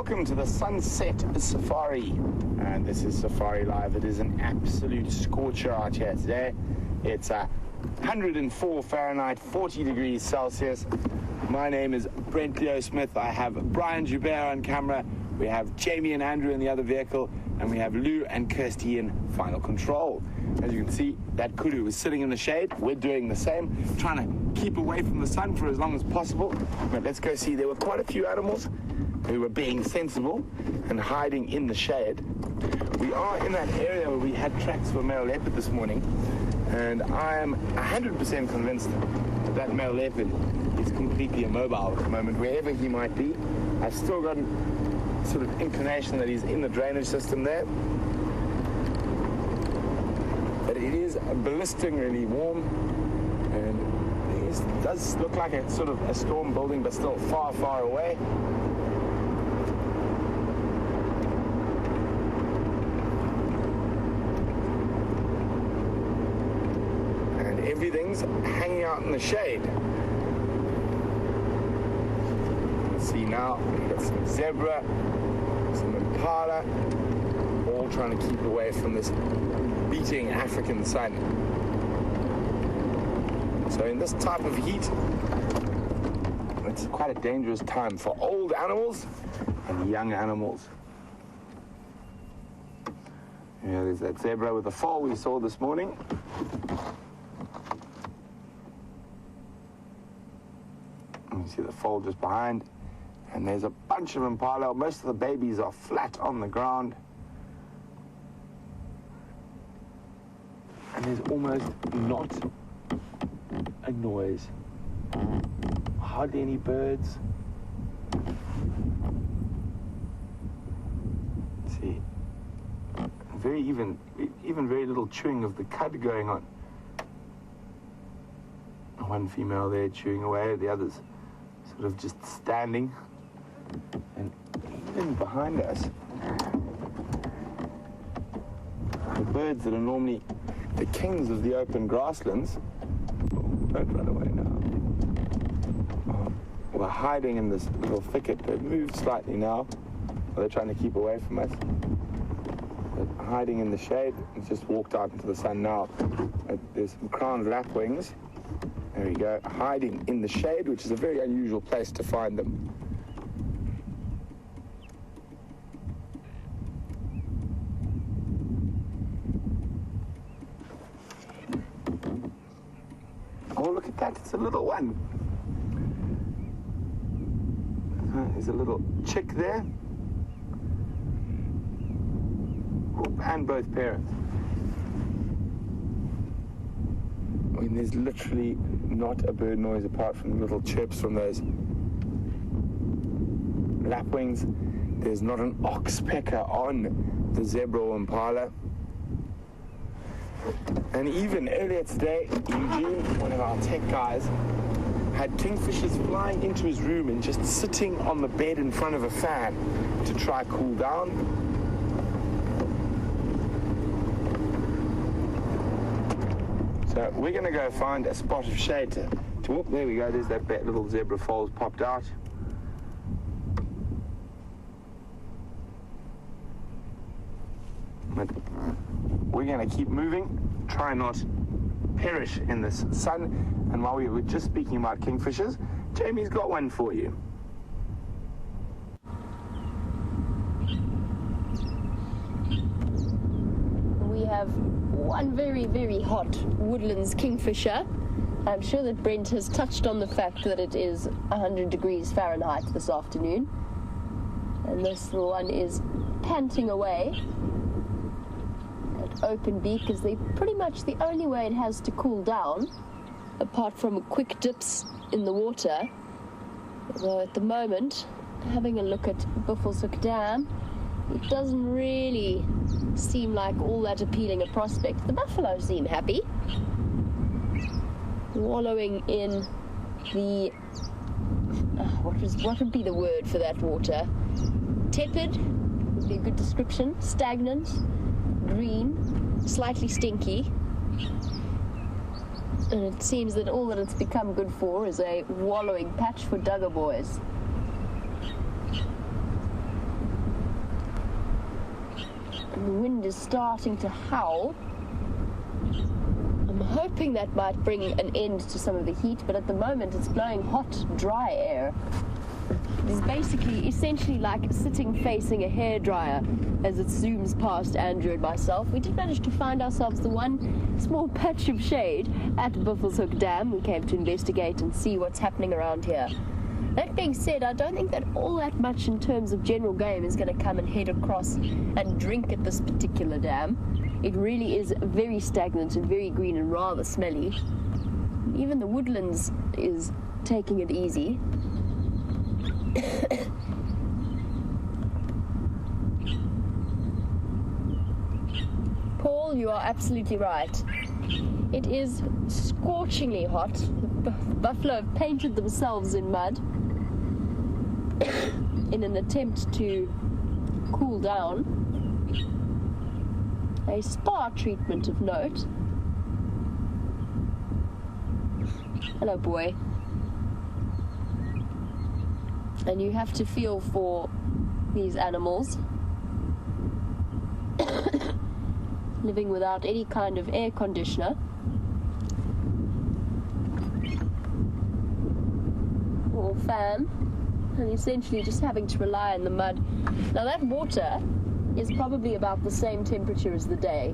Welcome to the Sunset Safari, and this is Safari Live. It is an absolute scorcher out here today. It's 104 Fahrenheit, 40 degrees Celsius. My name is Brent Leo Smith. I have Brian Joubert on camera. We have Jamie and Andrew in the other vehicle, and we have Lou and Kirsty in final control. As you can see, that kudu is sitting in the shade. We're doing the same, trying to keep away from the sun for as long as possible. But let's go see. There were quite a few animals who were being sensible and hiding in the shade. We are in that area where we had tracks for male leopard this morning, and I am 100% convinced that that male leopard is completely immobile at the moment, wherever he might be. I've still got sort of inclination that he's in the drainage system there. But it is blisteringly warm, and it does look like a sort of a storm building, but still far, far away. And everything's hanging out in the shade. See now, we've got some zebra, some impala, all trying to keep away from this beating African sun. So in this type of heat, it's quite a dangerous time for old animals and young animals. Yeah, there's that zebra with the foal we saw this morning. You see the foal just behind. And there's a bunch of impala. Most of the babies are flat on the ground. And there's almost not a noise. Hardly any birds. Let's see. Even very little chewing of the cud going on. One female there chewing away, the others sort of just standing. And even behind us, the birds that are normally the kings of the open grasslands, don't run away now, were hiding in this little thicket. They've moved slightly now. They're trying to keep away from us. They're hiding in the shade and just walked out into the sun now. There's some crowned lapwings. There we go, hiding in the shade, which is a very unusual place to find them. Oh, look at that, it's a little one. There's a little chick there. And both parents. I mean, there's literally not a bird noise apart from little chirps from those lapwings. There's not an oxpecker on the zebra or impala. And even earlier today, Eugene, one of our tech guys, had kingfishers flying into his room and just sitting on the bed in front of a fan to try cool down. So we're going to go find a spot of shade to walk. There we go, there's that little zebra foal's popped out. But we're going to keep moving, try not perish in this sun. And while we were just speaking about kingfishers, Jamie's got one for you. We have one very, very hot woodlands kingfisher. I'm sure that Brent has touched on the fact that it is 100 degrees Fahrenheit this afternoon. And this little one is panting away. Open beak is pretty much the only way it has to cool down, apart from quick dips in the water. Although at the moment, having a look at Buffelshoek Dam, it doesn't really seem like all that appealing a prospect. The buffalo seem happy, wallowing in the what would be the word for that water? Tepid would be a good description. Stagnant, green, slightly stinky. And it seems that all that it's become good for is a wallowing patch for Duggar boys. wind is starting to howl. I'm hoping that might bring an end to some of the heat, but at the moment it's blowing hot, dry air. It's basically, essentially like sitting facing a hairdryer as it zooms past Andrew and myself. We did manage to find ourselves the one small patch of shade at Buffelshoek Dam. We came to investigate and see what's happening around here. That being said, I don't think that all that much in terms of general game is going to come and head across and drink at this particular dam. It really is very stagnant and very green and rather smelly. Even the woodlands is taking it easy. Paul, you are absolutely right. It is scorchingly hot. The buffalo have painted themselves in mud in an attempt to cool down. A spa treatment of note. Hello, boy. And you have to feel for these animals living without any kind of air conditioner or fan, and essentially just having to rely on the mud. Now that water is probably about the same temperature as the day,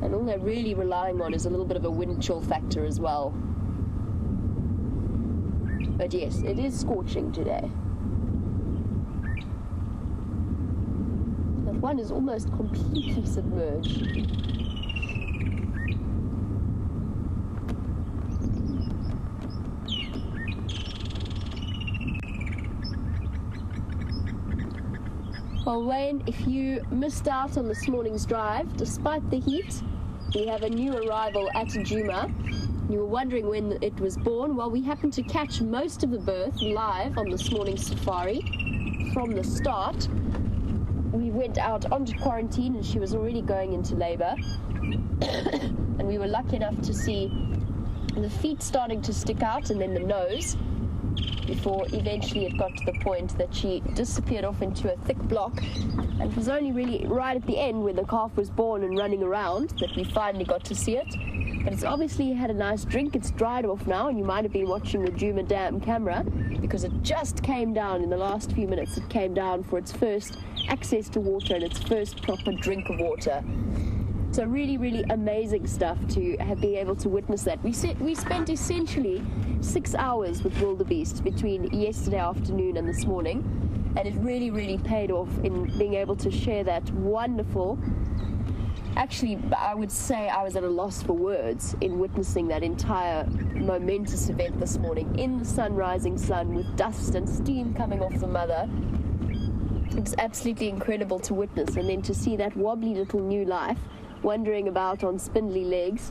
and all they're really relying on is a little bit of a wind chill factor as well. But yes, it is scorching today. That one is almost completely submerged. Well, Wayne, if you missed out on this morning's drive, despite the heat, we have a new arrival at Djuma. You were wondering when it was born. Well, we happened to catch most of the birth live on this morning's safari from the start. We went out onto quarantine and she was already going into labor. And we were lucky enough to see the feet starting to stick out and then the nose, before eventually it got to the point that she disappeared off into a thick block. And it was only really right at the end when the calf was born and running around that we finally got to see it. But it's obviously had a nice drink. It's dried off now, and you might have been watching the Djuma Dam camera because it just came down in the last few minutes. It came down for its first access to water and its first proper drink of water. So really, really amazing stuff to have been able to witness that. We spent essentially 6 hours with wildebeest between yesterday afternoon and this morning, and it really, really paid off in being able to share that wonderful. Actually, I would say I was at a loss for words in witnessing that entire momentous event this morning in the sun-rising sun with dust and steam coming off the mother. It's absolutely incredible to witness, and then to see that wobbly little new life wandering about on spindly legs,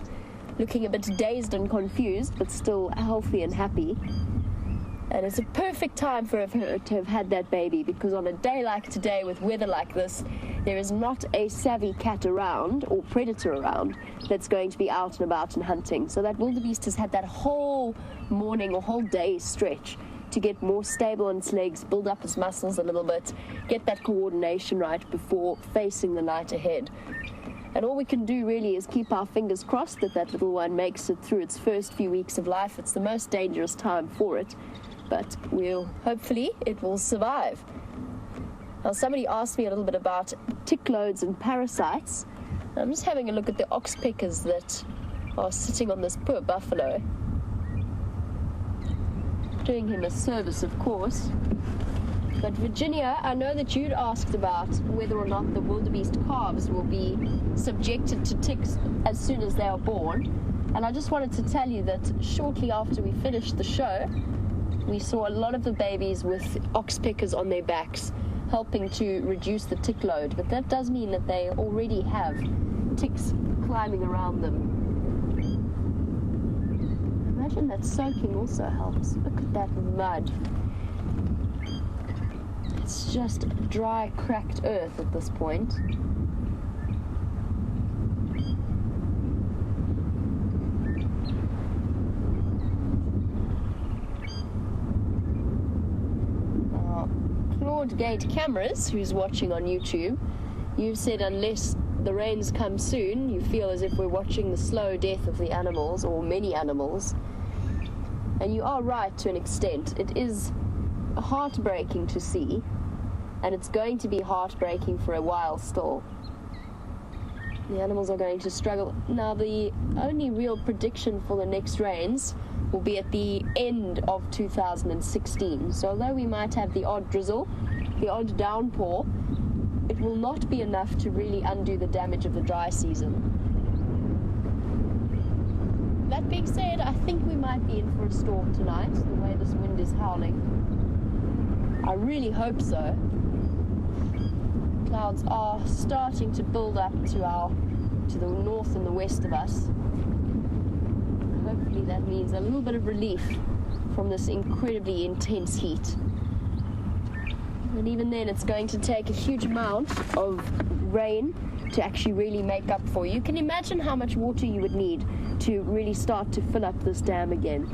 looking a bit dazed and confused, but still healthy and happy. And it's a perfect time for her to have had that baby, because on a day like today with weather like this, there is not a savvy cat around or predator around that's going to be out and about and hunting. So that wildebeest has had that whole morning or whole day stretch to get more stable on its legs, build up its muscles a little bit, get that coordination right before facing the night ahead. And all we can do really is keep our fingers crossed that that little one makes it through its first few weeks of life. It's the most dangerous time for it, but hopefully it will survive. Now, somebody asked me a little bit about tick loads and parasites. I'm just having a look at the oxpeckers that are sitting on this poor buffalo. Doing him a service, of course. But Virginia, I know that you'd asked about whether or not the wildebeest calves will be subjected to ticks as soon as they are born. And I just wanted to tell you that shortly after we finished the show, we saw a lot of the babies with oxpeckers on their backs, helping to reduce the tick load. But that does mean that they already have ticks climbing around them. Imagine that soaking also helps. Look at that mud. It's just dry, cracked earth at this point. Claude Gate Cameras, who's watching on YouTube, you've said unless the rains come soon, you feel as if we're watching the slow death of the animals, or many animals. And you are right to an extent. It is heartbreaking to see, and it's going to be heartbreaking for a while still. The animals are going to struggle. Now, the only real prediction for the next rains will be at the end of 2016. So although we might have the odd drizzle, the odd downpour, it will not be enough to really undo the damage of the dry season. That being said, I think we might be in for a storm tonight, the way this wind is howling. I really hope so. Clouds are starting to build up to the north and the west of us. Hopefully that means a little bit of relief from this incredibly intense heat. And even then, it's going to take a huge amount of rain to actually really make up for. You can imagine how much water you would need to really start to fill up this dam again.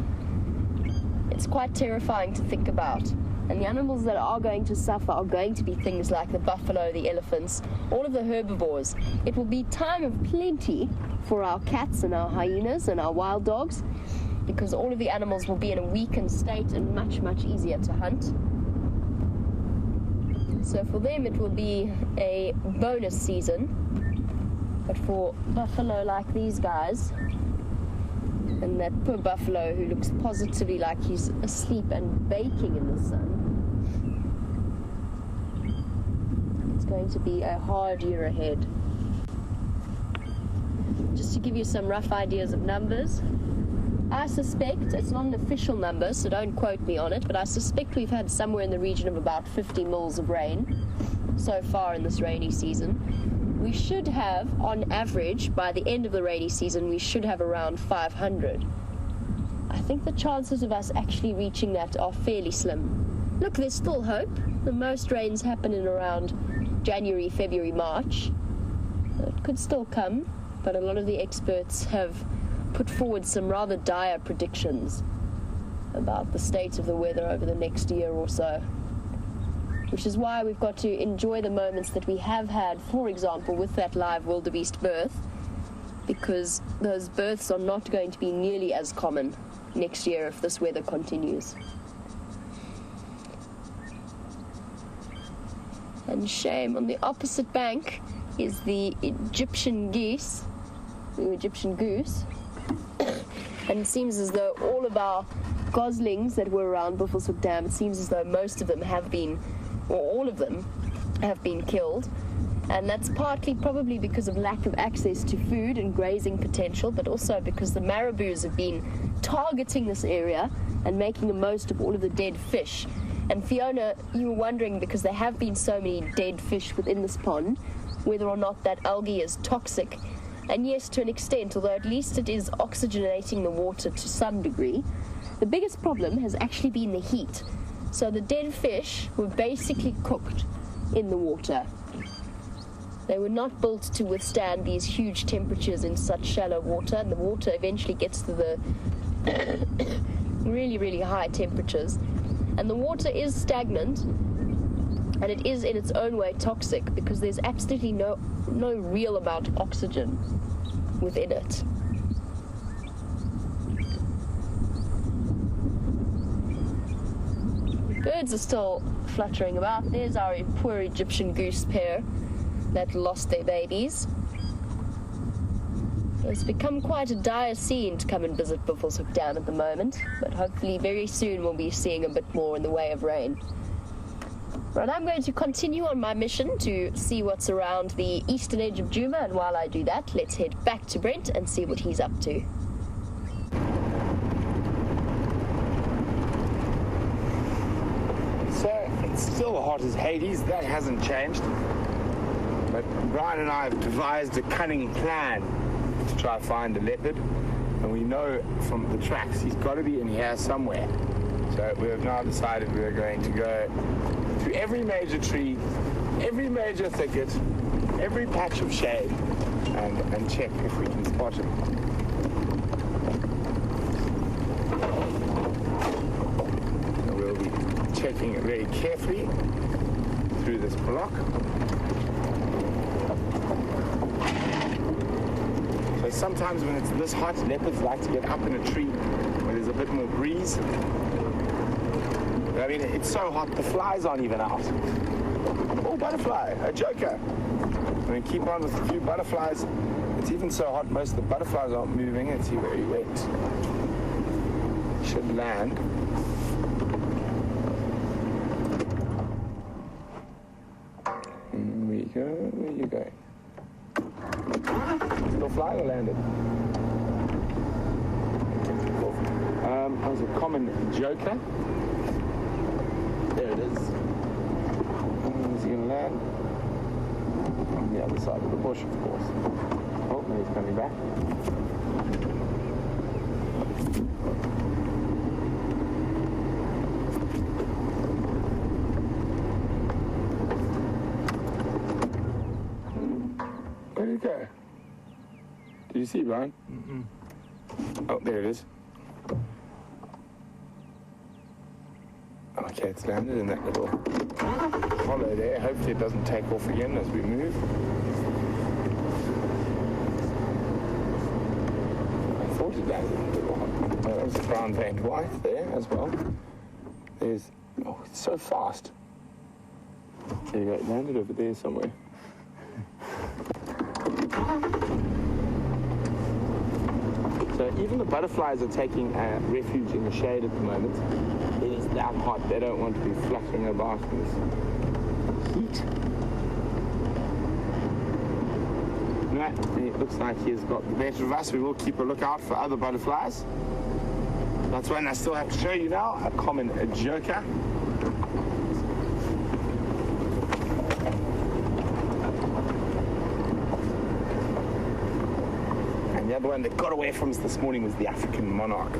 It's quite terrifying to think about. And the animals that are going to suffer are going to be things like the buffalo, the elephants, all of the herbivores. It will be time of plenty for our cats and our hyenas and our wild dogs, because all of the animals will be in a weakened state and much, much easier to hunt. So for them it will be a bonus season. But for buffalo like these guys, and that poor buffalo who looks positively like he's asleep and baking in the sun, it's going to be a hard year ahead. Just to give you some rough ideas of numbers, I suspect, it's not an official number, so don't quote me on it, but I suspect we've had somewhere in the region of about 50 mils of rain so far in this rainy season. We should have, on average, by the end of the rainy season, we should have around 500. I think the chances of us actually reaching that are fairly slim. Look, there's still hope. The most rains happen in around January, February, March. It could still come, but a lot of the experts have put forward some rather dire predictions about the state of the weather over the next year or so, which is why we've got to enjoy the moments that we have had, for example, with that live wildebeest birth, because those births are not going to be nearly as common next year if this weather continues. And shame, on the opposite bank is the Egyptian goose, and it seems as though all of our goslings that were around Buffelshoek Dam, it seems as though most of them have been, or all of them have been killed, and that's partly probably because of lack of access to food and grazing potential, but also because the marabous have been targeting this area and making the most of all of the dead fish. And Fiona, you were wondering, because there have been so many dead fish within this pond, whether or not that algae is toxic. And yes, to an extent, although at least it is oxygenating the water to some degree. The biggest problem has actually been the heat. So the dead fish were basically cooked in the water. They were not built to withstand these huge temperatures in such shallow water, and the water eventually gets to the really, really high temperatures. And the water is stagnant, and it is in its own way toxic, because there's absolutely no real amount of oxygen within it. Birds are still fluttering about. There's our poor Egyptian goose pair that lost their babies. It's become quite a dire scene to come and visit Buffelshoek Dam at the moment, but hopefully very soon we'll be seeing a bit more in the way of rain. Right, I'm going to continue on my mission to see what's around the eastern edge of Djuma, and while I do that, let's head back to Brent and see what he's up to. So, it's still hot as Hades, that hasn't changed. But Brian and I have devised a cunning plan to try to find a leopard, and we know from the tracks he's got to be in here somewhere. So we have now decided we are going to go to every major tree, every major thicket, every patch of shade, and check if we can spot him. And we'll be checking it very carefully through this block. sometimes when it's this hot, leopards like to get up in a tree where there's a bit more breeze. But I mean, it's so hot, the flies aren't even out. Oh, butterfly, a joker. I'm going to keep on with a few butterflies. It's even so hot, most of the butterflies aren't moving. It's very wet. Should land. Here we go. Where are you going? Still flying or landed? That was a common joker. There it is. Is he going to land? On the other side of the bush, of course. Oh, no, he's coming back. Where did it go? Did you see, Brian? Mm-mm. Oh, there it is. Okay, it's landed in that little hollow there. Hopefully it doesn't take off again as we move. I thought it landed in the little hollow. Oh, there's a brown veined white there as well. There's... Oh, it's so fast. There you go, it landed over there somewhere. So even the butterflies are taking refuge in the shade at the moment. It is that hot, they don't want to be fluttering about in this heat. Right, it looks like he's got the better of us. We will keep a lookout for other butterflies. That's one I still have to show you now, a common joker. And the other one that got away from us this morning was the African monarch.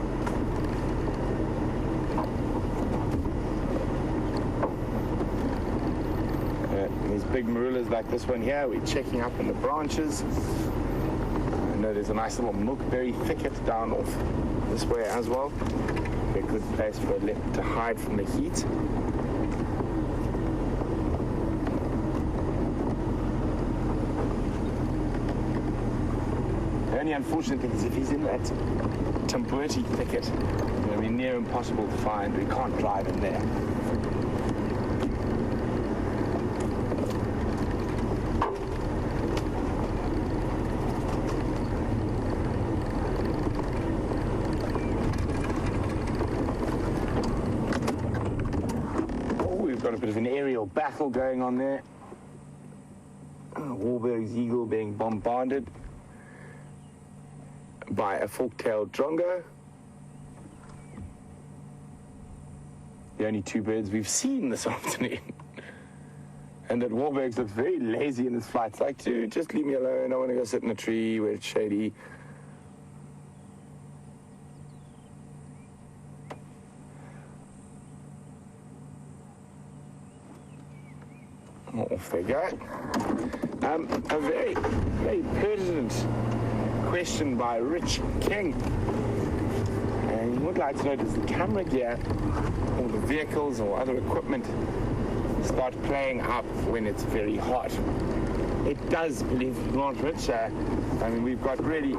These big marulas like this one here, we're checking up in the branches. I know there's a nice little milkberry thicket down off this way as well. A good place for a leopard to hide from the heat. The only unfortunate thing is if he's in that Tumburti thicket, it's going to be near impossible to find. We can't drive him there. Got a bit of an aerial battle going on there. Warburg's eagle being bombarded by a fork-tailed drongo. The only two birds we've seen this afternoon. And that Warburg's looks very lazy in his flights. Like, dude, just leave me alone. I want to go sit in a tree where it's shady. Off they go. A very, very pertinent question by Rich King. And he would like to know, does the camera gear or the vehicles or other equipment start playing up when it's very hot? It does, believe it or not, Rich. I mean, we've got really,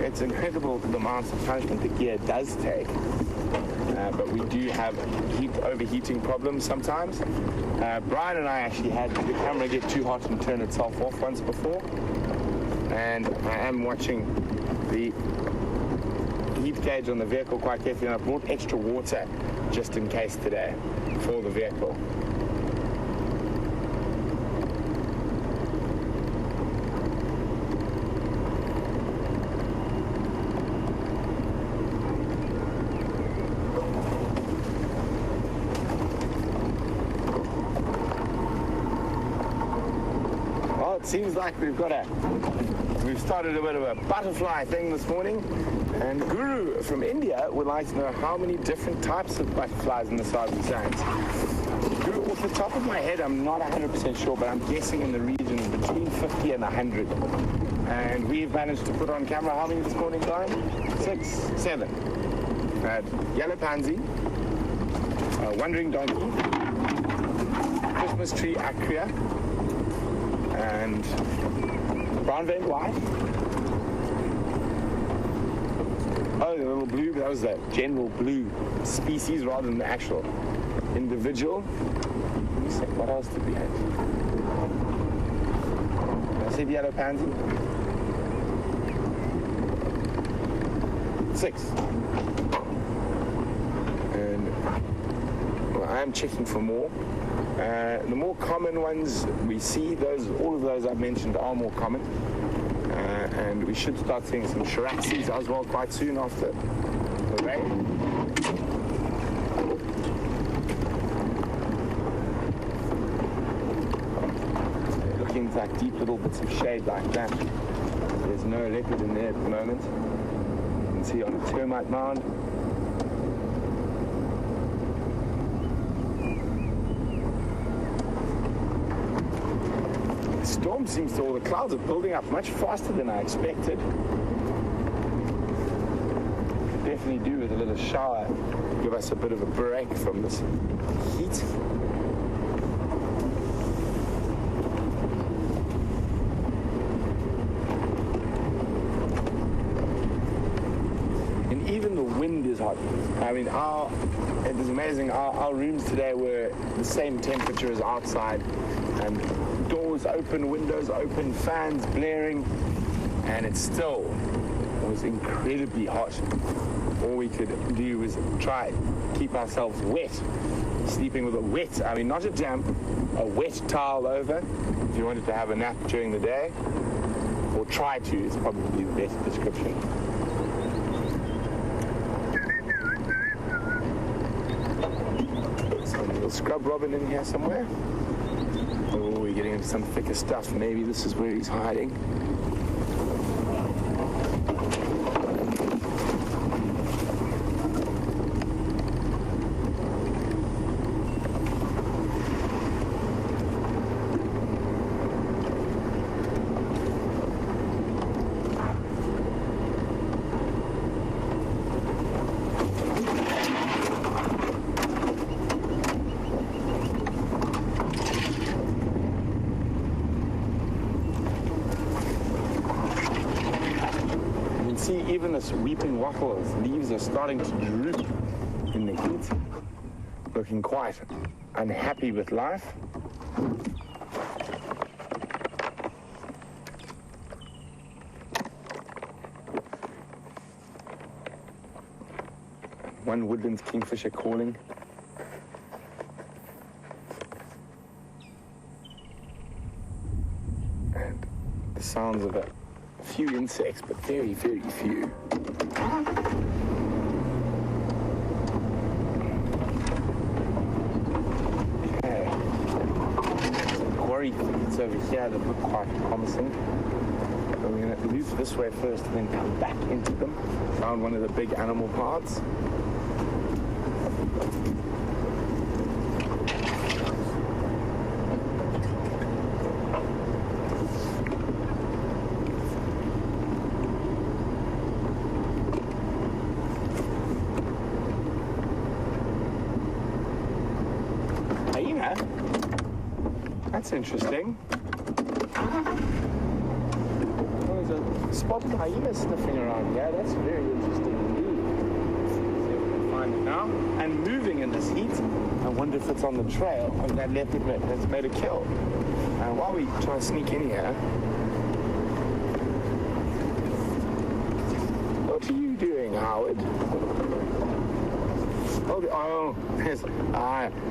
it's incredible the amounts of punishment the gear does take. But we do have overheating problems sometimes. Brian and I actually had the camera get too hot and turn itself off once before. And I am watching the heat gauge on the vehicle quite carefully, and I brought extra water just in case today for the vehicle. It seems like we've started a bit of a butterfly thing this morning, and Guru from India would like to know how many different types of butterflies in the Sabi Sands. Guru, off the top of my head, I'm not 100% sure, but I'm guessing in the region between 50 and 100. And we've managed to put on camera how many this morning, Brian? 6, 7. Yellow pansy, wandering donkey, Christmas tree acria, and brown veined white, Oh, the little blue, that was the general blue species rather than the actual individual. Let me see, what else did we have? Did I see the yellow pansy? 6. And well, I am checking for more. The more common ones we see, all of those I've mentioned are more common. And we should start seeing some shiraxis as well quite soon after the rain. Looking like deep little bits of shade like that. There's no leopard in there at the moment. You can see on a termite mound. Storm seems to, all the clouds are building up much faster than I expected. Definitely do with a little shower, give us a bit of a break from this heat. And even the wind is hot. I mean, it is amazing. Our rooms today were the same temperature as outside, and doors open, windows open, fans blaring, and it still was incredibly hot. All we could do was try keep ourselves wet, sleeping with a wet, I mean not a damp, a wet towel over if you wanted to have a nap during the day, or try to, is probably the best description. Some little scrub robin in here somewhere. Oh, we're getting into some thicker stuff. Maybe this is where he's hiding. See, even this weeping wattle, its leaves are starting to droop in the heat, looking quite unhappy with life. One woodland kingfisher calling. And the sounds of it. Few insects, but very, very few. Okay. Some quarry things over here that look quite promising. So we're going to loop this way first and then come back into them. Found one of the big animal parts. That's interesting. Oh, there's a spotted hyena sniffing around here. That's very interesting indeed. See if we can find it now. And moving in this heat. I wonder if it's on the trail of that leopard that's made a kill. And while we try to sneak in here, what are you doing, Howard? Oh,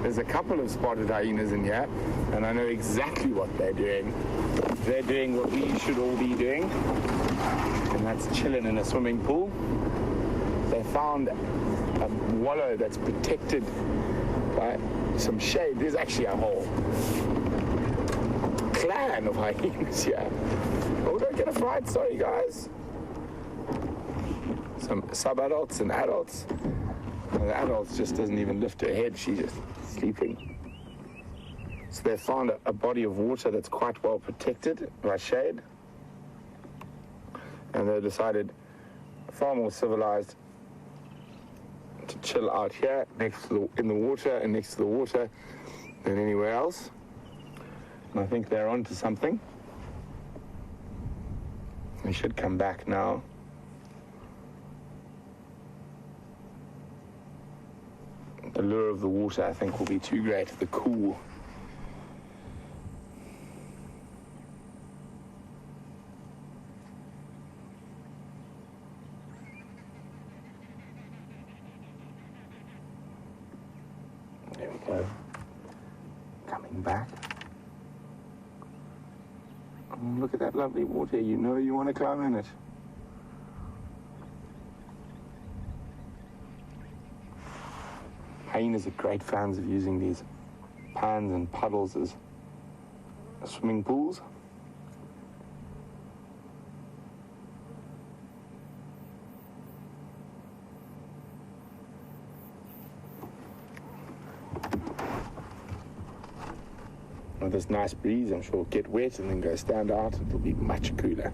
there's a couple of spotted hyenas in here, and I know exactly what they're doing. They're doing what we should all be doing, and that's chilling in a swimming pool. They found a wallow that's protected by some shade. There's actually a whole clan of hyenas here. Oh, don't get a fright, sorry guys. Some sub-adults and adults. The adult just doesn't even lift her head, she's just sleeping. So they found a body of water that's quite well protected by shade. And they decided, far more civilized, to chill out here in the water and next to the water than anywhere else. And I think they're onto something. We should come back now. the lure of the water, I think, will be too great. The cool. There we go. Coming back. Oh, look at that lovely water. You know you want to climb in it. Hyenas are great fans of using these pans and puddles as swimming pools. With this nice breeze, I'm sure it'll get wet and then go stand out. It'll be much cooler.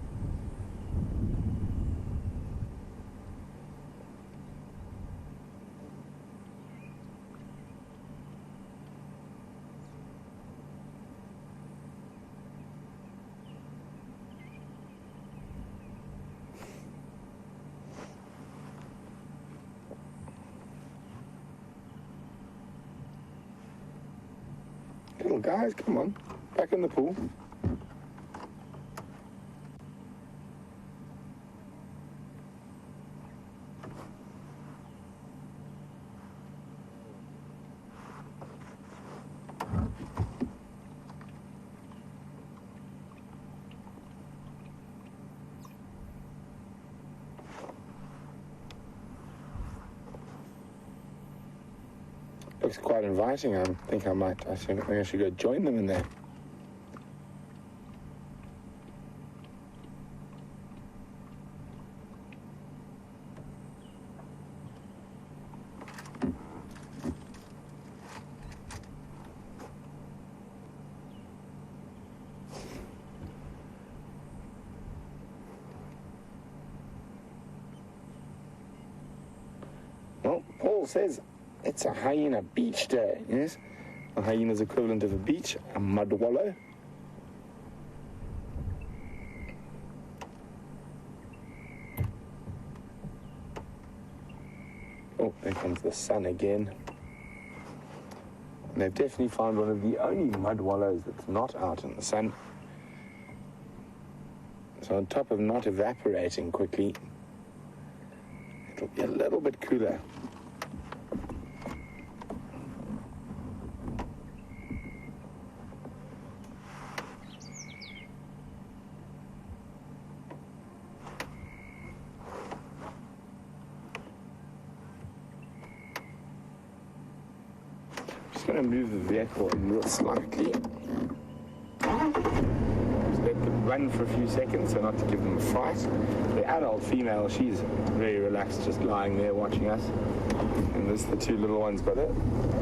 Little guys, come on, back in the pool. Looks quite inviting. I think I should go join them in there. Well, Paul says it's a hyena beach day, yes? A hyena's equivalent of a beach, a mud wallow. Oh, there comes the sun again. And they've definitely found one of the only mud wallows that's not out in the sun. So on top of not evaporating quickly, it'll be a little bit cooler. Just going to move the vehicle real slightly. Just let them run for a few seconds so not to give them a fright. The adult female, she's very relaxed, just lying there watching us. And there's the two little ones got a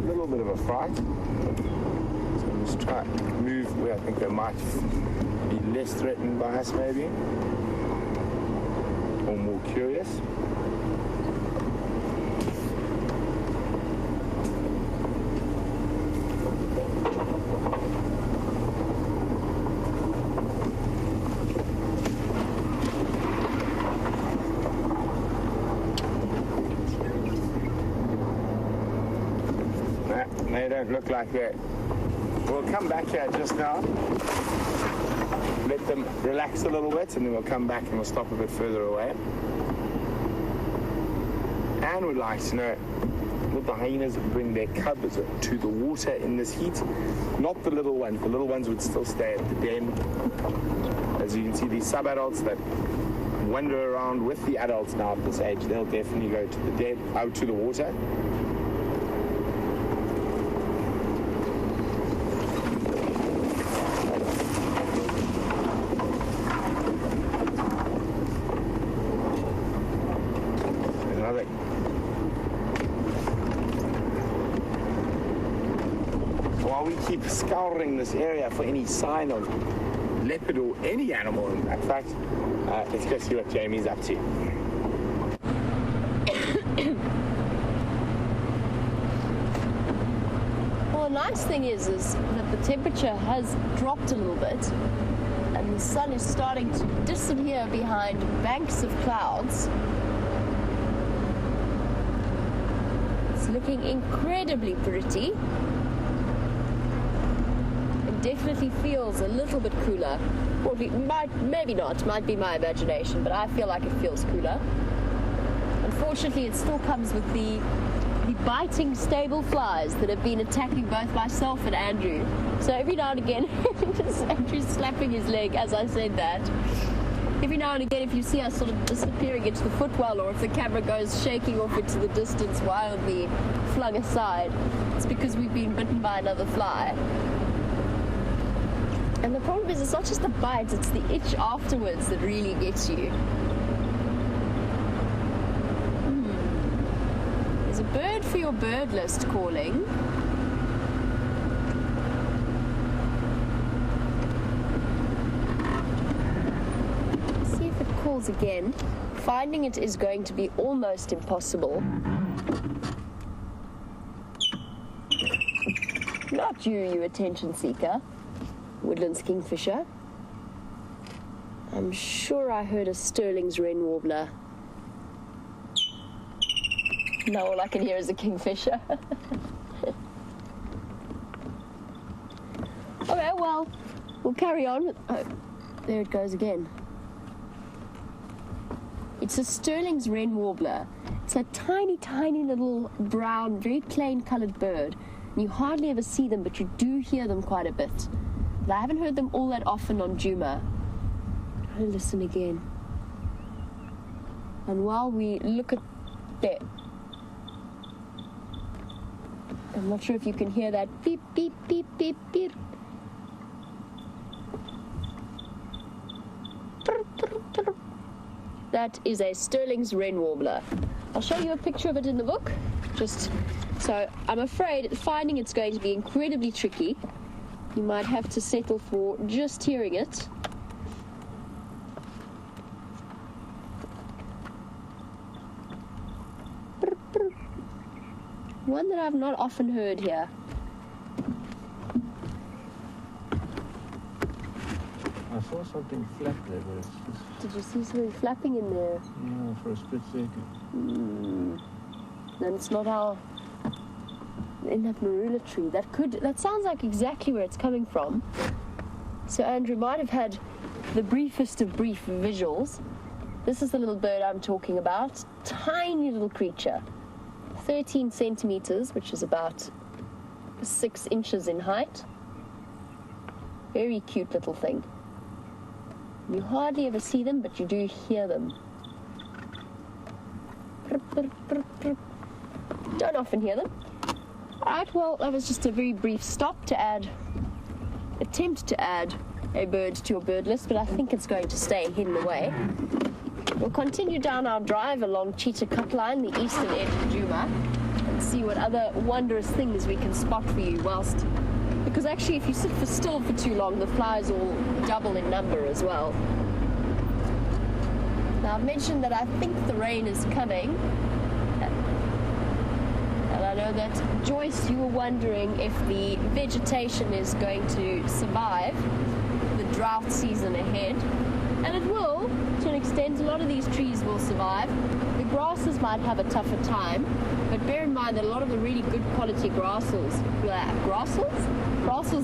little bit of a fright. So we'll just try to move where I think they might be less threatened by us maybe. Or more curious. They don't look like that. We'll come back here just now. Let them relax a little bit and then we'll come back and we'll stop a bit further away. And we'd like to know, would the hyenas bring their cubs to the water in this heat? Not the little ones. The little ones would still stay at the den. As you can see, these sub-adults that wander around with the adults now at this age, they'll definitely go to the den, out to the water. While we keep scouring this area for any sign of leopard or any animal, in fact, let's go see what Jamie's up to. Well, the nice thing is that the temperature has dropped a little bit and the sun is starting to disappear behind banks of clouds. It's looking incredibly pretty. It definitely feels a little bit cooler. Or maybe not, might be my imagination, but I feel like it feels cooler. Unfortunately, it still comes with the biting stable flies that have been attacking both myself and Andrew. So every now and again, Andrew's slapping his leg as I said that. Every now and again, if you see us sort of disappearing into the footwell, or if the camera goes shaking off into the distance wildly flung aside, it's because we've been bitten by another fly. And the problem is, it's not just the bite, it's the itch afterwards that really gets you. There's a bird for your bird list calling. See if it calls again. Finding it is going to be almost impossible. Not you, you attention seeker. Woodland's kingfisher. I'm sure I heard a Sterling's wren warbler. No, all I can hear is a kingfisher. Okay, well, we'll carry on. Oh, there it goes again. It's a Sterling's wren warbler. It's a tiny, tiny little brown, very plain-coloured bird. You hardly ever see them, but you do hear them quite a bit. But I haven't heard them all that often on Djuma. I'll listen again. And while we look at there, I'm not sure if you can hear that beep, beep, beep, beep, beep. That is a Sterling's wren warbler. I'll show you a picture of it in the book. So I'm afraid finding it's going to be incredibly tricky. You might have to settle for just hearing it. One that I've not often heard here. I saw something flap there, but it's just... Did you see something flapping in there? Yeah, for a split second. Then it's not our... in that marula tree. That sounds like exactly where it's coming from. So Andrew might have had the briefest of brief visuals. This is the little bird I'm talking about. Tiny little creature. 13 centimeters, which is about 6 inches in height. Very cute little thing. You hardly ever see them, but you do hear them. Don't often hear them. Alright, well, that was just a very brief stop to attempt to add a bird to your bird list, but I think it's going to stay hidden away. We'll continue down our drive along Cheetah Cut Line, the eastern edge of Djuma, and see what other wondrous things we can spot for you because actually if you sit still for too long, the flies all double in number as well. Now I've mentioned that I think the rain is coming. And I know that, Joyce, you were wondering if the vegetation is going to survive the drought season ahead. And it will, to an extent. A lot of these trees will survive. The grasses might have a tougher time, but bear in mind that a lot of the really good quality grasses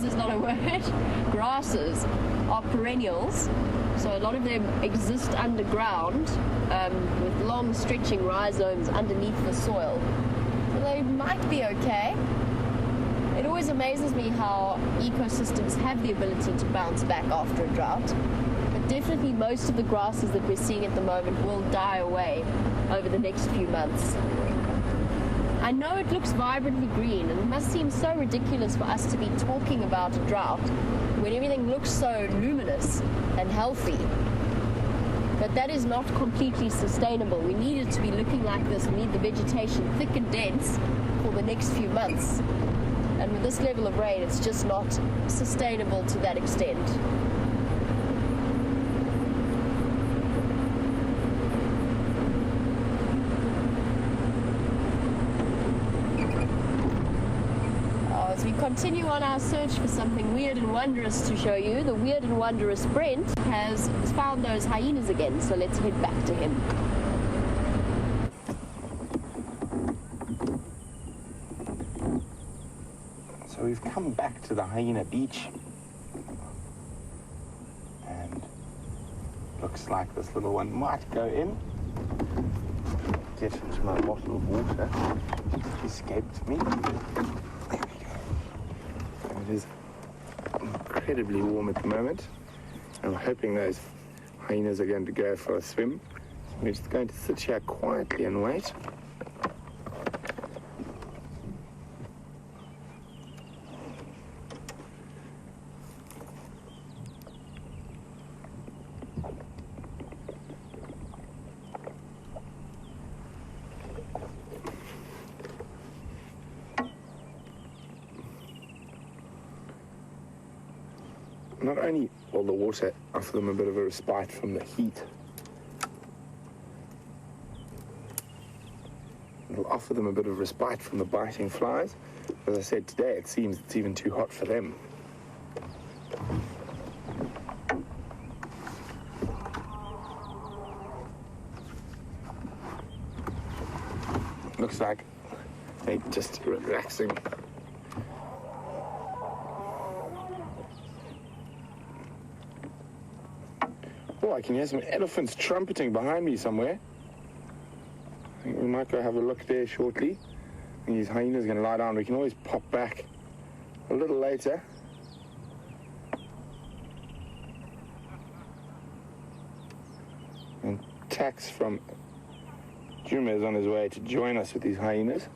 is not a word, grasses are perennials. So a lot of them exist underground with long stretching rhizomes underneath the soil. So they might be okay. It always amazes me how ecosystems have the ability to bounce back after a drought. But definitely most of the grasses that we're seeing at the moment will die away over the next few months. I know it looks vibrantly green, and it must seem so ridiculous for us to be talking about a drought when everything looks so luminous and healthy. But that is not completely sustainable. We need it to be looking like this. We need the vegetation thick and dense for the next few months. And with this level of rain, it's just not sustainable to that extent. As we continue on our search for something weird and wondrous to show you, the weird and wondrous Brent has found those hyenas again, so let's head back to him. we've come back to the hyena beach. And looks like this little one might go in. Get into my bottle of water. It escaped me. There we go. And it is incredibly warm at the moment. I'm hoping those hyenas are going to go for a swim. We're just going to sit here quietly and wait. Not only will the water offer them a bit of a respite from the heat, it'll offer them a bit of respite from the biting flies. As I said today, it seems it's even too hot for them. Looks like they're just relaxing. Oh, I can hear some elephants trumpeting behind me somewhere. I think we might go have a look there shortly. I think these hyenas are going to lie down. We can always pop back a little later. And Tax from Juma is on his way to join us with these hyenas.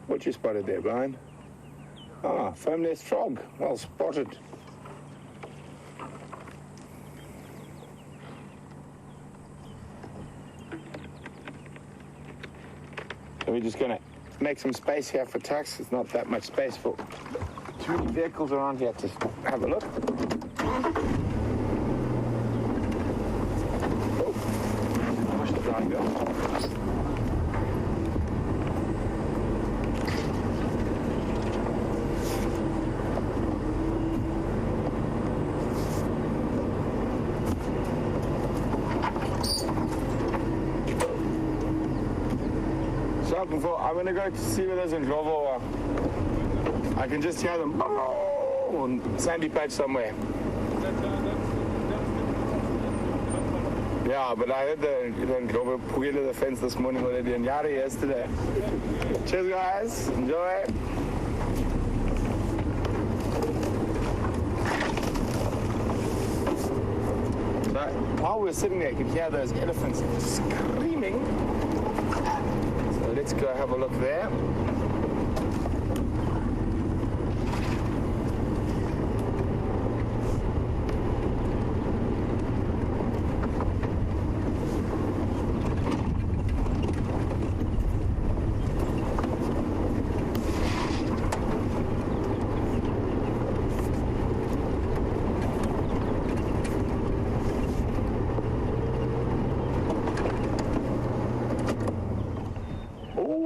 What you spotted there, Brian? Ah, foam-nest frog. Well spotted. So we're just going to make some space here for Tax. There's not that much space for too many vehicles around here to have a look. Oh, push the blind go. I'm going to go to see where there's a Glovo. I can just hear them on sandy patch somewhere. Yeah, but I heard the Glovo pulled the fence this morning already in Yari yesterday. Cheers, guys. Enjoy. So while we're sitting there, you can hear those elephants screaming. Let's go have a look there.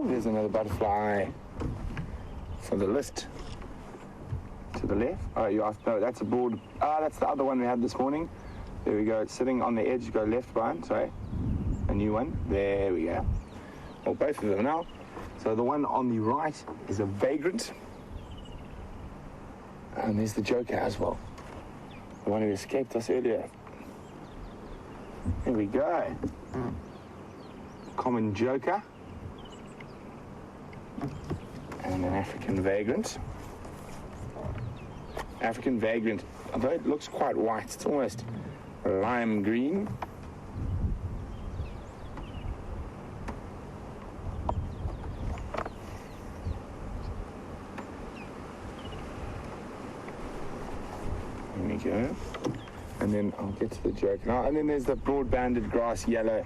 There's another butterfly for the list. To the left. Oh, you asked. No, that's a broad. Ah, that's the other one we had this morning. There we go. It's sitting on the edge. Go left, Brian. Sorry. A new one. There we go. Well, both of them now. So the one on the right is a vagrant. And there's the joker as well. The one who escaped us earlier. There we go. Common joker. And an African vagrant. African vagrant, although it looks quite white, it's almost lime green. There we go. And then I'll get to the joke now. And then there's the broad-banded grass yellow.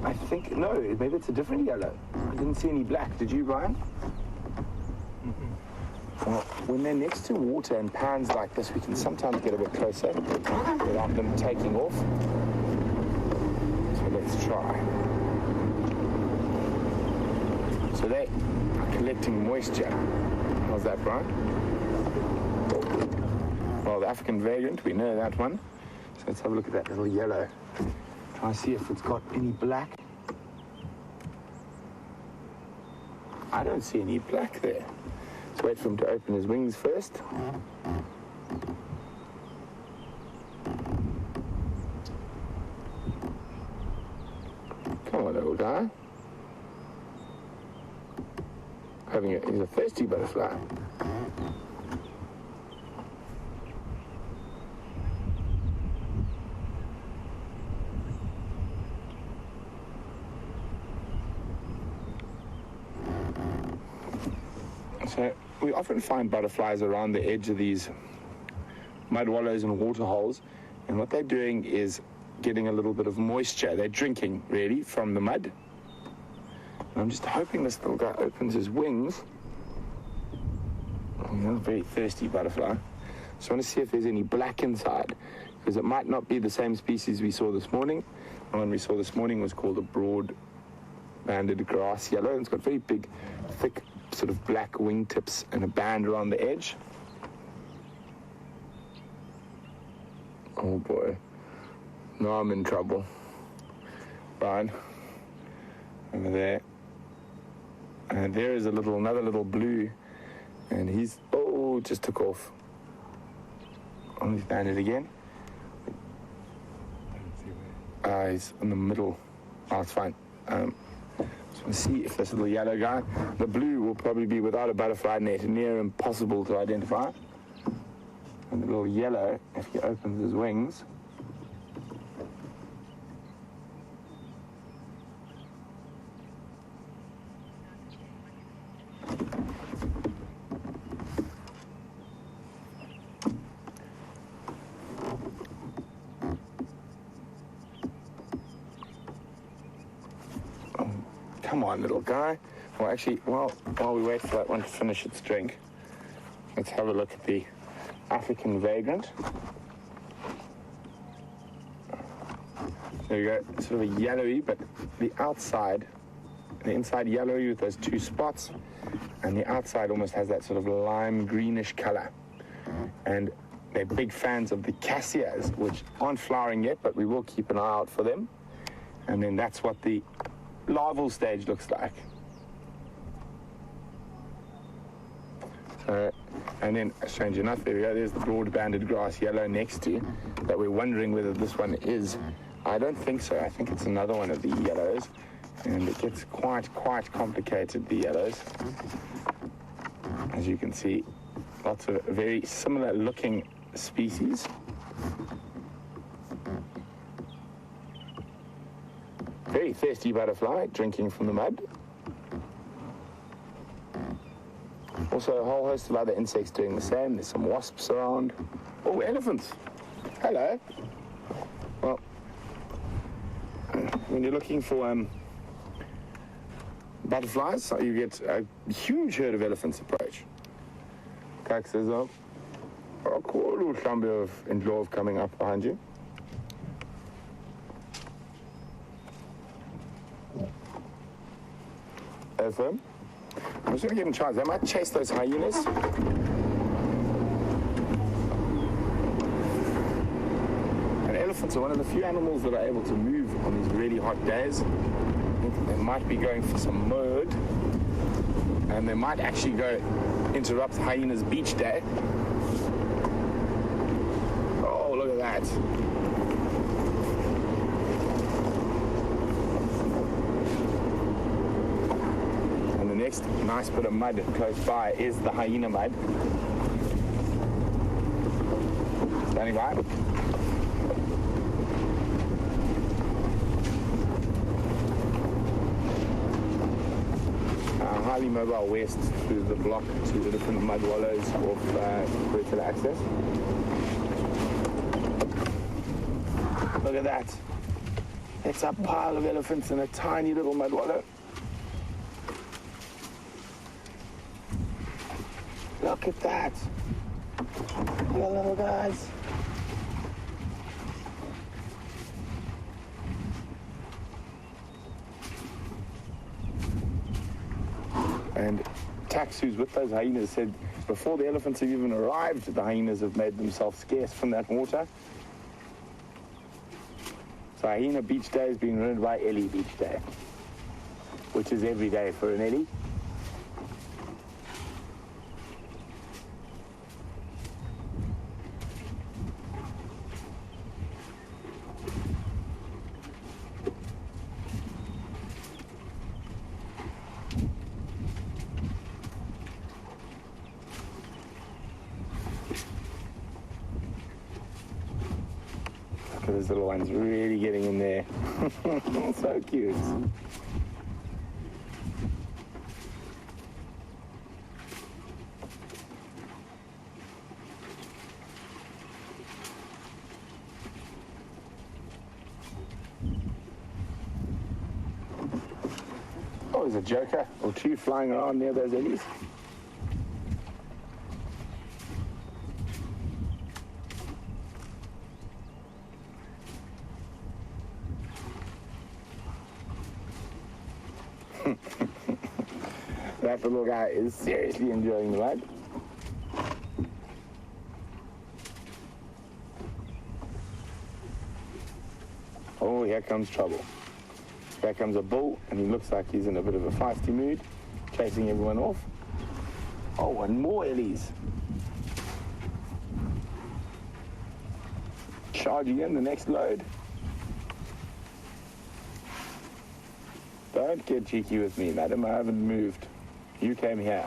I think, no, maybe it's a different yellow. I didn't see any black. Did you, Brian? Well, when they're next to water and pans like this, we can sometimes get a bit closer without them taking off. So let's try. So they are collecting moisture. How's that, Brian? Well, the African vagrant, we know that one. So let's have a look at that little yellow. Try and see if it's got any black. I don't see any black there. Let's wait for him to open his wings first. Come on, little guy. He's a thirsty butterfly. So we often find butterflies around the edge of these mud wallows and water holes, and what they're doing is getting a little bit of moisture. They're drinking, really, from the mud. And I'm just hoping this little guy opens his wings. Oh, he's a very thirsty butterfly. So I want to see if there's any black inside, because it might not be the same species we saw this morning. The one we saw this morning was called a broad-banded grass yellow, and it's got very big, thick, sort of black wingtips and a band around the edge. Oh boy. Now I'm in trouble. Right. Over there. And there is another little blue. And he's, just took off. Oh, he's banded again. He's in the middle. Oh, it's fine. Just want to see if this little yellow guy, the blue will probably be without a butterfly net, near impossible to identify. And the little yellow, if he opens his wings, come on, little guy. Well, actually, while we wait for that one to finish its drink, let's have a look at the African vagrant. There you go, sort of a yellowy, but the inside yellowy with those two spots, and the outside almost has that sort of lime greenish color. And they're big fans of the cassias, which aren't flowering yet, but we will keep an eye out for them. And then that's what the larval stage looks like. And then, strange enough, there we go, there's the broad-banded grass yellow next to that we're wondering whether this one is. I don't think so. I think it's another one of the yellows, and it gets quite complicated, the yellows. As you can see, lots of very similar looking species. Very thirsty butterfly, drinking from the mud. Also a whole host of other insects doing the same. There's some wasps around. Oh, elephants. Hello. Well, when you're looking for butterflies, you get a huge herd of elephants approach. Kijk, there's a cool little clump of endlove coming up behind you. I'm just going to give them a chance. They might chase those hyenas. And elephants are one of the few animals that are able to move on these really hot days. I think they might be going for some mud. And they might actually go interrupt hyena's beach day. Oh, look at that. Next nice bit of mud close by is the hyena mud. Standing by. Highly mobile west through the block to the different mud wallows of vertical access. Look at that. It's a pile of elephants in a tiny little mud wallow. Look at that. Look at little guys. And Tax, who's with those hyenas, said before the elephants have even arrived, the hyenas have made themselves scarce from that water. So Hyena Beach Day has been run by Ellie Beach Day, which is every day for an Ellie. Those little ones really getting in there. So cute. Oh, there's a joker or two flying around near those eddies. That little guy is seriously enjoying the ride. Oh, here comes trouble. Here comes a bull, and he looks like he's in a bit of a feisty mood, chasing everyone off. Oh, and more Ellies. Charging in the next load. Don't get cheeky with me, madam. I haven't moved. You came here.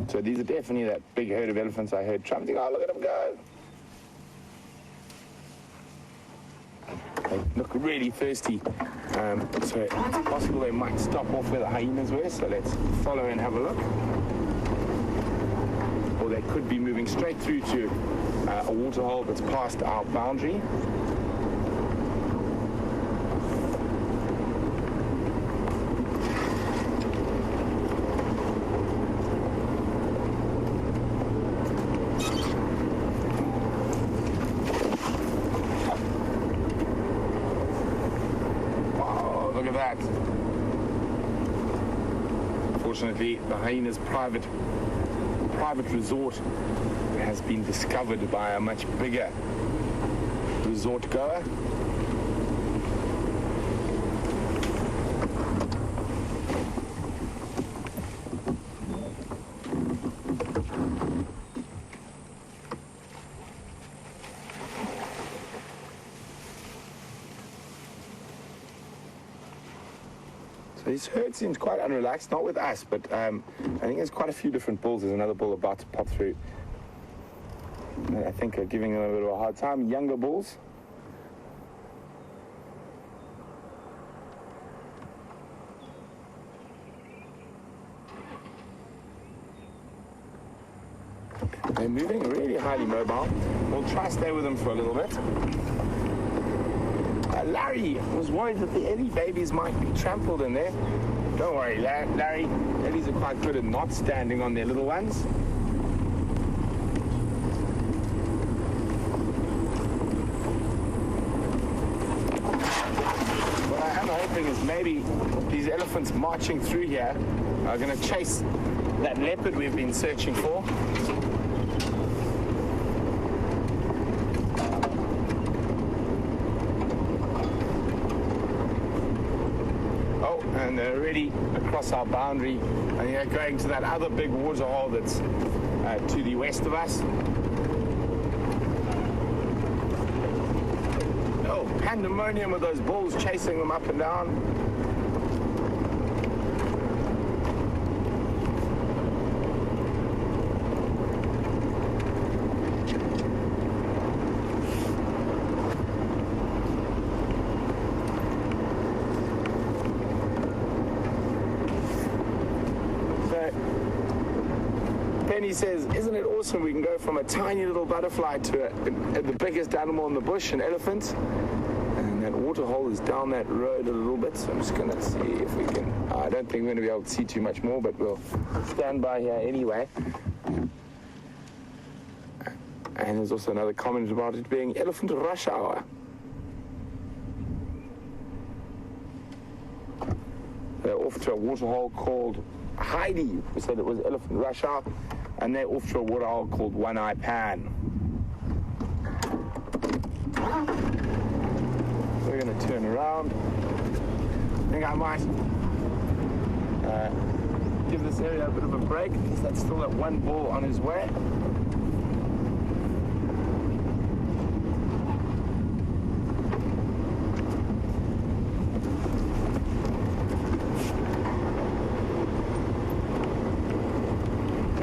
So these are definitely that big herd of elephants I heard trumpeting. Oh, look at them go. They look really thirsty. So it's possible they might stop off where the hyenas were. So let's follow and have a look. Or they could be moving straight through to a waterhole that's past our boundary. Wow, look at that. Unfortunately, the hyena's private resort has been discovered by a much bigger resort goer. So this herd seems quite unrelaxed, not with us, but I think there's quite a few different bulls. There's another bull about to pop through. And I think are giving them a bit of a hard time. Younger bulls. They're moving really highly mobile. We'll try to stay with them for a little bit. Larry was worried that the Ellie babies might be trampled in there. Don't worry, Larry. Ellies are quite good at not standing on their little ones. What I am hoping is maybe these elephants marching through here are going to chase that leopard we've been searching for. And they're already across our boundary, and they're going to that other big waterhole that's to the west of us. Oh, pandemonium with those bulls chasing them up and down. Penny says, isn't it awesome we can go from a tiny little butterfly to the biggest animal in the bush, an elephant? And that waterhole is down that road a little bit, so I'm just going to see if we can... I don't think we're going to be able to see too much more, but we'll stand by here anyway. And there's also another comment about it being elephant rush hour. They're off to a waterhole called Heidi. We said it was elephant rush hour. And they're off to a waterhole called One Eye Pan. We're going to turn around. I think I might give this area a bit of a break because that's still that one bull on his way.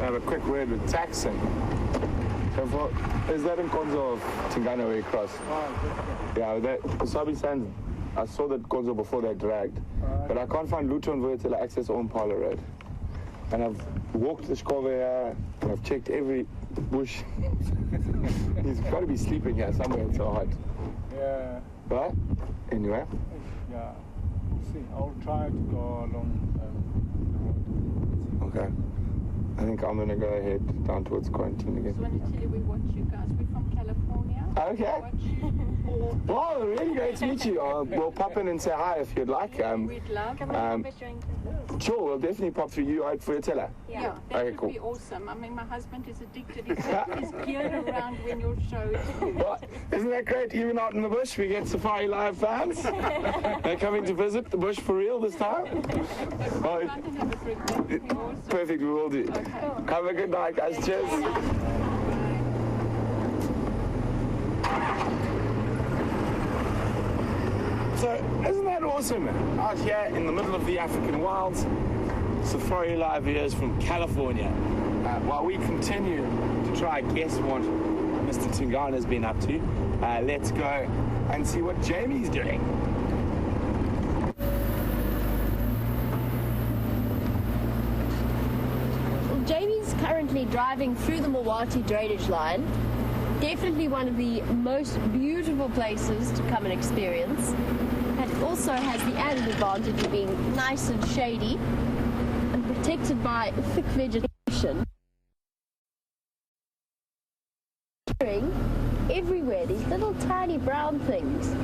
Have a quick word with Taxon. Is that in Konzo of Tingana where you cross? Yeah, that Wasabi Sands, I saw that Konzo before they dragged. But I can't find Luton Word till I access on Parlour Road. And I've walked the Skove here, and I've checked every bush. He's got to be sleeping here somewhere, it's so hot. Yeah. But, anyway. Yeah. We'll see. I'll try to go along the road. Okay. I think I'm going to go ahead down towards quarantine again. Just want to tell you we watch you guys. We're from California. Okay. Watch you. Well, really great to meet you. We'll pop in and say hi if you'd like. We'd love. Sure, we'll definitely pop through you out for your teller. Yeah, that Okay, would cool. be awesome. I mean, my husband is addicted. He's geared around when your show is. Well, isn't that great? Even out in the bush, we get Safari Live fans. They're coming to visit the bush for real this time. Oh, perfect, we will do. Okay. Have a good night, guys. Cheers. So, isn't that awesome? Out here in the middle of the African wilds, Safari Live videos from California. While we continue to try and guess what Mr. Tingana's been up to, let's go and see what Jamie's doing. Well, Jamie's currently driving through the Mawati drainage line. Definitely one of the most beautiful places to come and experience. It also has the added advantage of being nice and shady and protected by thick vegetation. Everywhere, these little tiny brown things.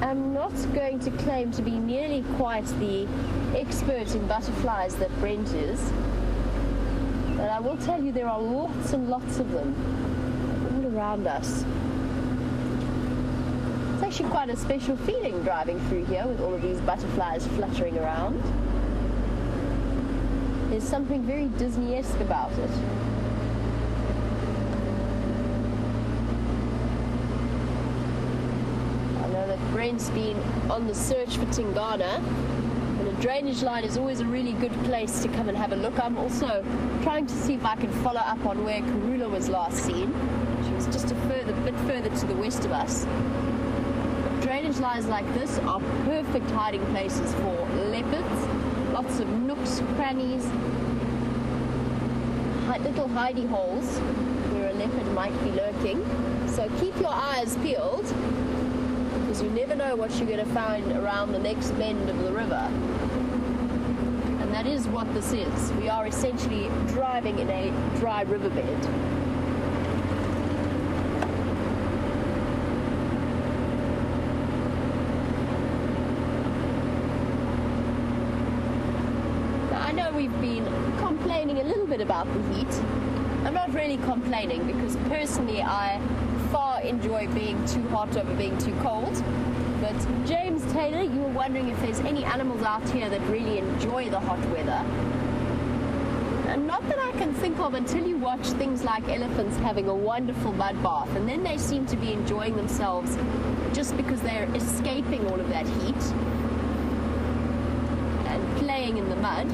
I'm not going to claim to be nearly quite the expert in butterflies that Brent is, but I will tell you there are lots and lots of them all around us. It's actually quite a special feeling driving through here with all of these butterflies fluttering around. There's something very Disney-esque about it. Brent's been on the search for Tingana, and a drainage line is always a really good place to come and have a look. I'm also trying to see if I can follow up on where Karula was last seen. She was just a bit further to the west of us. Drainage lines like this are perfect hiding places for leopards. Lots of nooks, crannies, little hidey holes where a leopard might be lurking. So keep your eyes peeled, because you never know what you're going to find around the next bend of the river. And that is what this is. We are essentially driving in a dry riverbed. Now, I know we've been complaining a little bit about the heat. I'm not really complaining, because personally I far enjoy being too hot over being too cold. But James Taylor, you were wondering if there's any animals out here that really enjoy the hot weather. And not that I can think of until you watch things like elephants having a wonderful mud bath, and then they seem to be enjoying themselves just because they're escaping all of that heat and playing in the mud.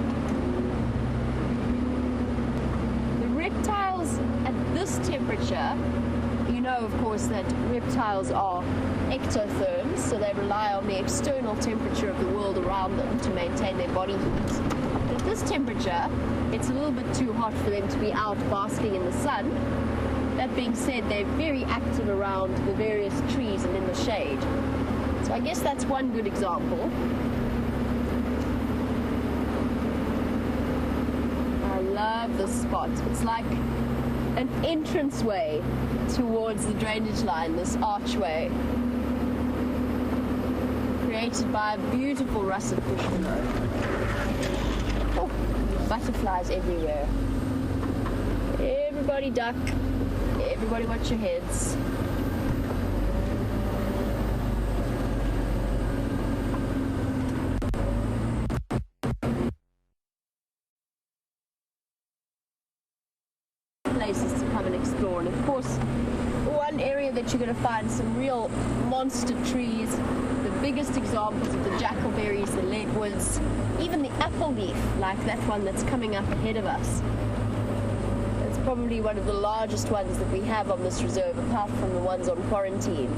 The reptiles at this temperature, you know, of course, that reptiles are ectotherms, so they rely on the external temperature of the world around them to maintain their body heat. But at this temperature, it's a little bit too hot for them to be out basking in the sun. That being said, they're very active around the various trees and in the shade. So I guess that's one good example. I love this spot. It's like an entranceway towards the drainage line, this archway created by a beautiful russet bush below. Oh, butterflies everywhere. Everybody duck. Everybody watch your heads. Places to come and explore, and of course one area that you're going to find some real monster trees, the biggest examples of the jackalberries, the leadwoods, even the apple leaf, like that one that's coming up ahead of us. It's probably one of the largest ones that we have on this reserve, apart from the ones on quarantine.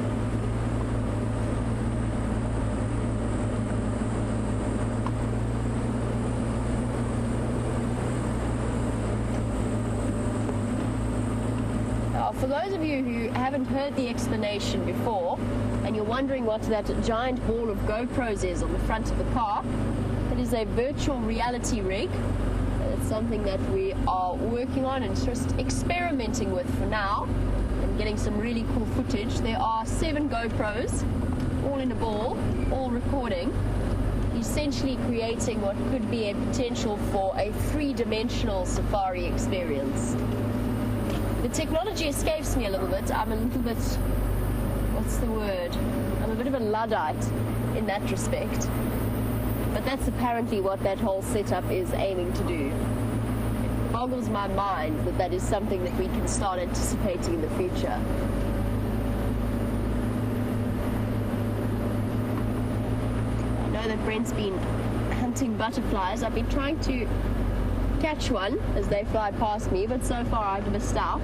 For those of you who haven't heard the explanation before, and you're wondering what that giant ball of GoPros is on the front of the car, it is a virtual reality rig. It's something that we are working on and just experimenting with for now, and getting some really cool footage. There are 7 GoPros, all in a ball, all recording, essentially creating what could be a potential for a 3-dimensional safari experience. The technology escapes me a little bit. I'm a little bit, what's the word? I'm a bit of a Luddite in that respect. But that's apparently what that whole setup is aiming to do. It boggles my mind that that is something that we can start anticipating in the future. I know that Brent's been hunting butterflies. I've been trying to catch one as they fly past me, but so far I've missed out.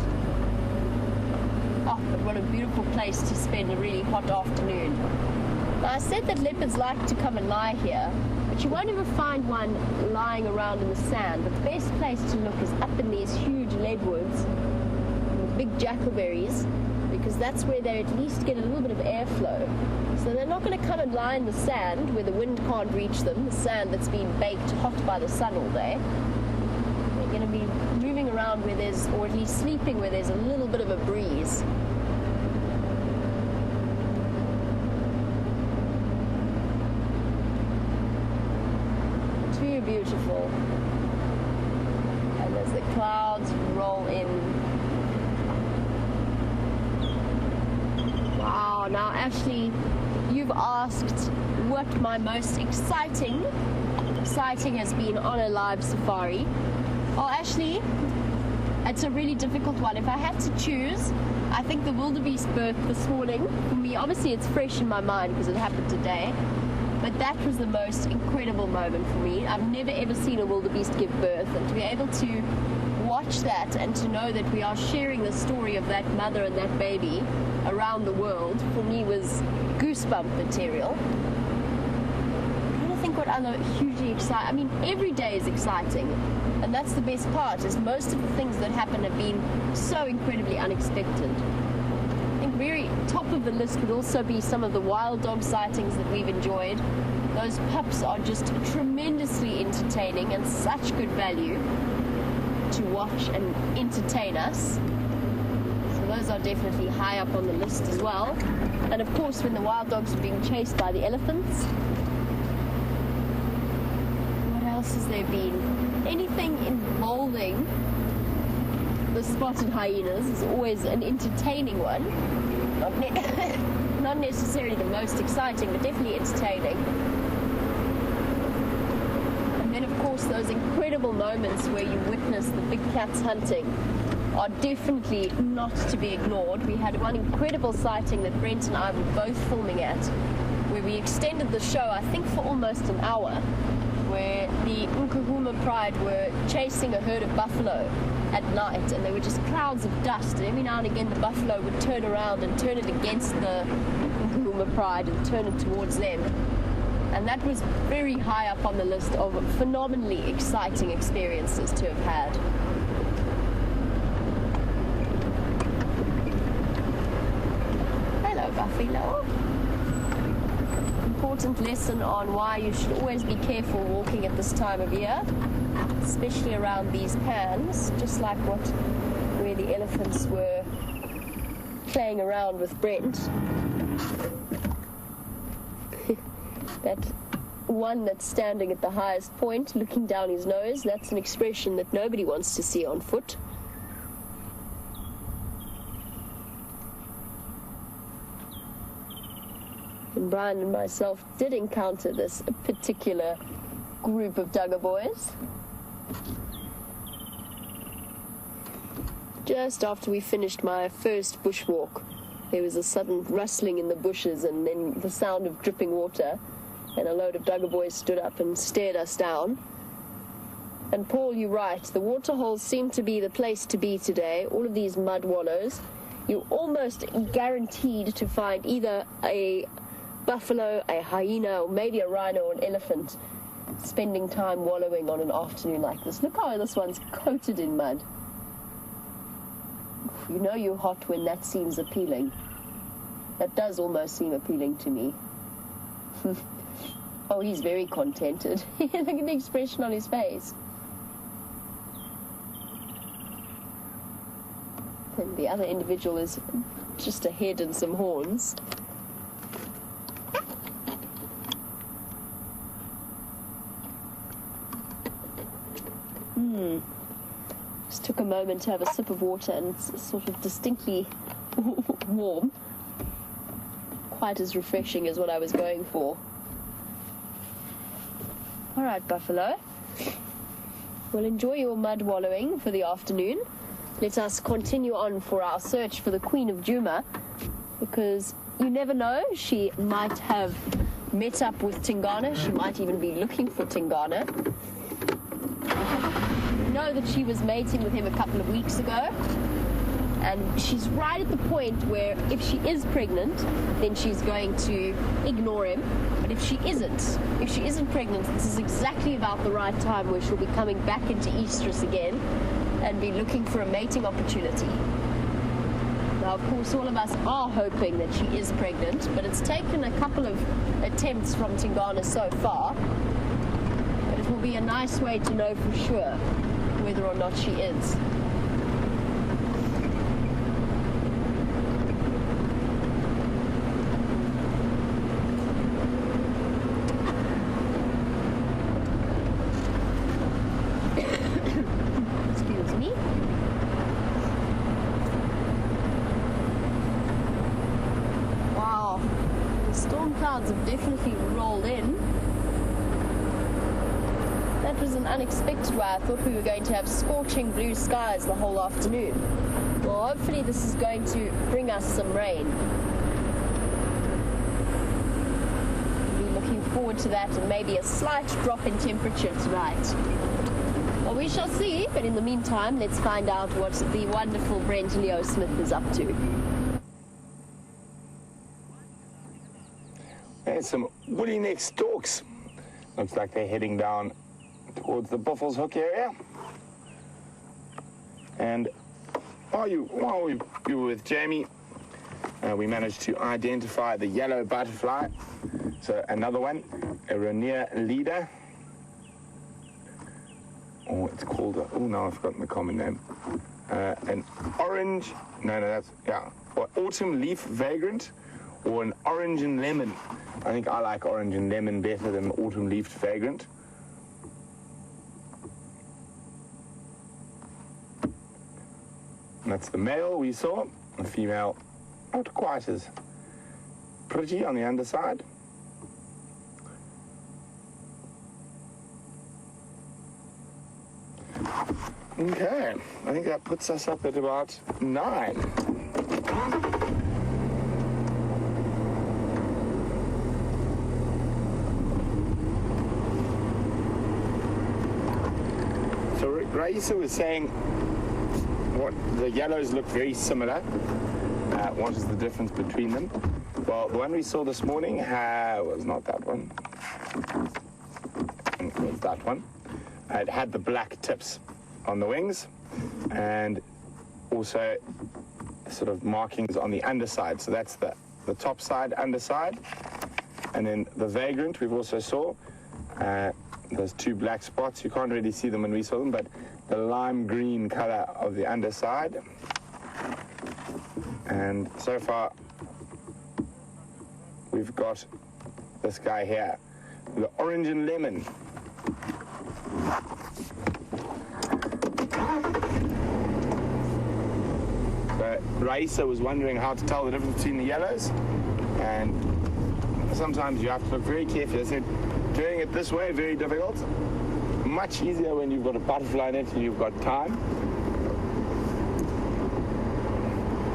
Oh, but what a beautiful place to spend a really hot afternoon. Now, I said that leopards like to come and lie here, but you won't ever find one lying around in the sand. But the best place to look is up in these huge leadwoods, big jackalberries, because that's where they at least get a little bit of airflow. So they're not going to come and lie in the sand where the wind can't reach them, the sand that's been baked hot by the sun all day. Going to be moving around where there's, or at least sleeping where there's a little bit of a breeze. Too beautiful. And as the clouds roll in. Wow, now Ashley, you've asked what my most exciting has been on a live safari. Oh, Ashley, it's a really difficult one. If I had to choose, I think the wildebeest birth this morning, for me, obviously it's fresh in my mind because it happened today, but that was the most incredible moment for me. I've never ever seen a wildebeest give birth, and to be able to watch that and to know that we are sharing the story of that mother and that baby around the world, for me was goosebump material. I think what other hugely exciting, I mean, every day is exciting, and that's the best part, is most of the things that happen have been so incredibly unexpected. I think very top of the list would also be some of the wild dog sightings that we've enjoyed. Those pups are just tremendously entertaining and such good value to watch and entertain us. So those are definitely high up on the list as well. And of course, when the wild dogs are being chased by the elephants. What else has there been? Anything involving the spotted hyenas is always an entertaining one. Not necessarily the most exciting, but definitely entertaining. And then, of course, those incredible moments where you witness the big cats hunting are definitely not to be ignored. We had one incredible sighting that Brent and I were both filming at, where we extended the show, I think, for almost an hour, where the Nkahuma Pride were chasing a herd of buffalo at night, and there were just clouds of dust, and every now and again the buffalo would turn around and turn it against the Nkahuma Pride and turn it towards them. And that was very high up on the list of phenomenally exciting experiences to have had. Hello, buffalo. Important lesson on why you should always be careful walking at this time of year, especially around these pans, just like what where the elephants were playing around with Brent. That one that's standing at the highest point, looking down his nose, that's an expression that nobody wants to see on foot. And Brian and myself did encounter this particular group of Duggar boys just after we finished my first bushwalk. There was a sudden rustling in the bushes and then the sound of dripping water, and a load of Duggar boys stood up and stared us down. And Paul, you're right, the waterholes seem to be the place to be today. All of these mud wallows, you're almost guaranteed to find either a buffalo, a hyena, or maybe a rhino or an elephant spending time wallowing on an afternoon like this. Look how this one's coated in mud. You know you're hot when that seems appealing. That does almost seem appealing to me. Oh, he's very contented. Look at the expression on his face. And the other individual is just a head and some horns. Just took a moment to have a sip of water, and it's sort of distinctly warm. Quite as refreshing as what I was going for. All right, Buffalo. Well, enjoy your mud wallowing for the afternoon. Let us continue on for our search for the Queen of Djuma, because you never know, she might have met up with Tingana. She might even be looking for Tingana. We know that she was mating with him a couple of weeks ago, and she's right at the point where if she is pregnant, then she's going to ignore him. But if she isn't pregnant, this is exactly about the right time where she'll be coming back into estrus again and be looking for a mating opportunity. Now, of course, all of us are hoping that she is pregnant, but it's taken a couple of attempts from Tingana so far. But it will be a nice way to know for sure whether or not she is. Have definitely rolled in. That was an unexpected way. I thought we were going to have scorching blue skies the whole afternoon. Well, hopefully this is going to bring us some rain. We're looking forward to that, and maybe a slight drop in temperature tonight. Well, we shall see, but in the meantime, let's find out what the wonderful Brent Leo Smith is up to. There's some woolly neck storks. Looks like they're heading down towards the Buffels Hook area. And while we were with Jamie, we managed to identify the yellow butterfly. So another one, a Rainier leader. Oh, it's called, I've forgotten the common name. An orange, autumn leaf vagrant, or an orange and lemon. I think I like orange and lemon better than autumn leaf vagrant. And that's the male we saw. The female, not quite as pretty on the underside. Okay, I think that puts us up at about 9. Raisa was saying what the yellows look very similar. What is the difference between them? Well, the one we saw this morning was not that one. It was that one. It had the black tips on the wings, and also sort of markings on the underside. So that's the top side, underside. And then the vagrant we've also saw. There's 2 black spots. You can't really see them when we saw them, but the lime green color of the underside. And so far, we've got this guy here, the orange and lemon. So Raisa was wondering how to tell the difference between the yellows, and sometimes you have to look very carefully. I said, doing it this way, very difficult. Much easier when you've got a butterfly net and you've got time.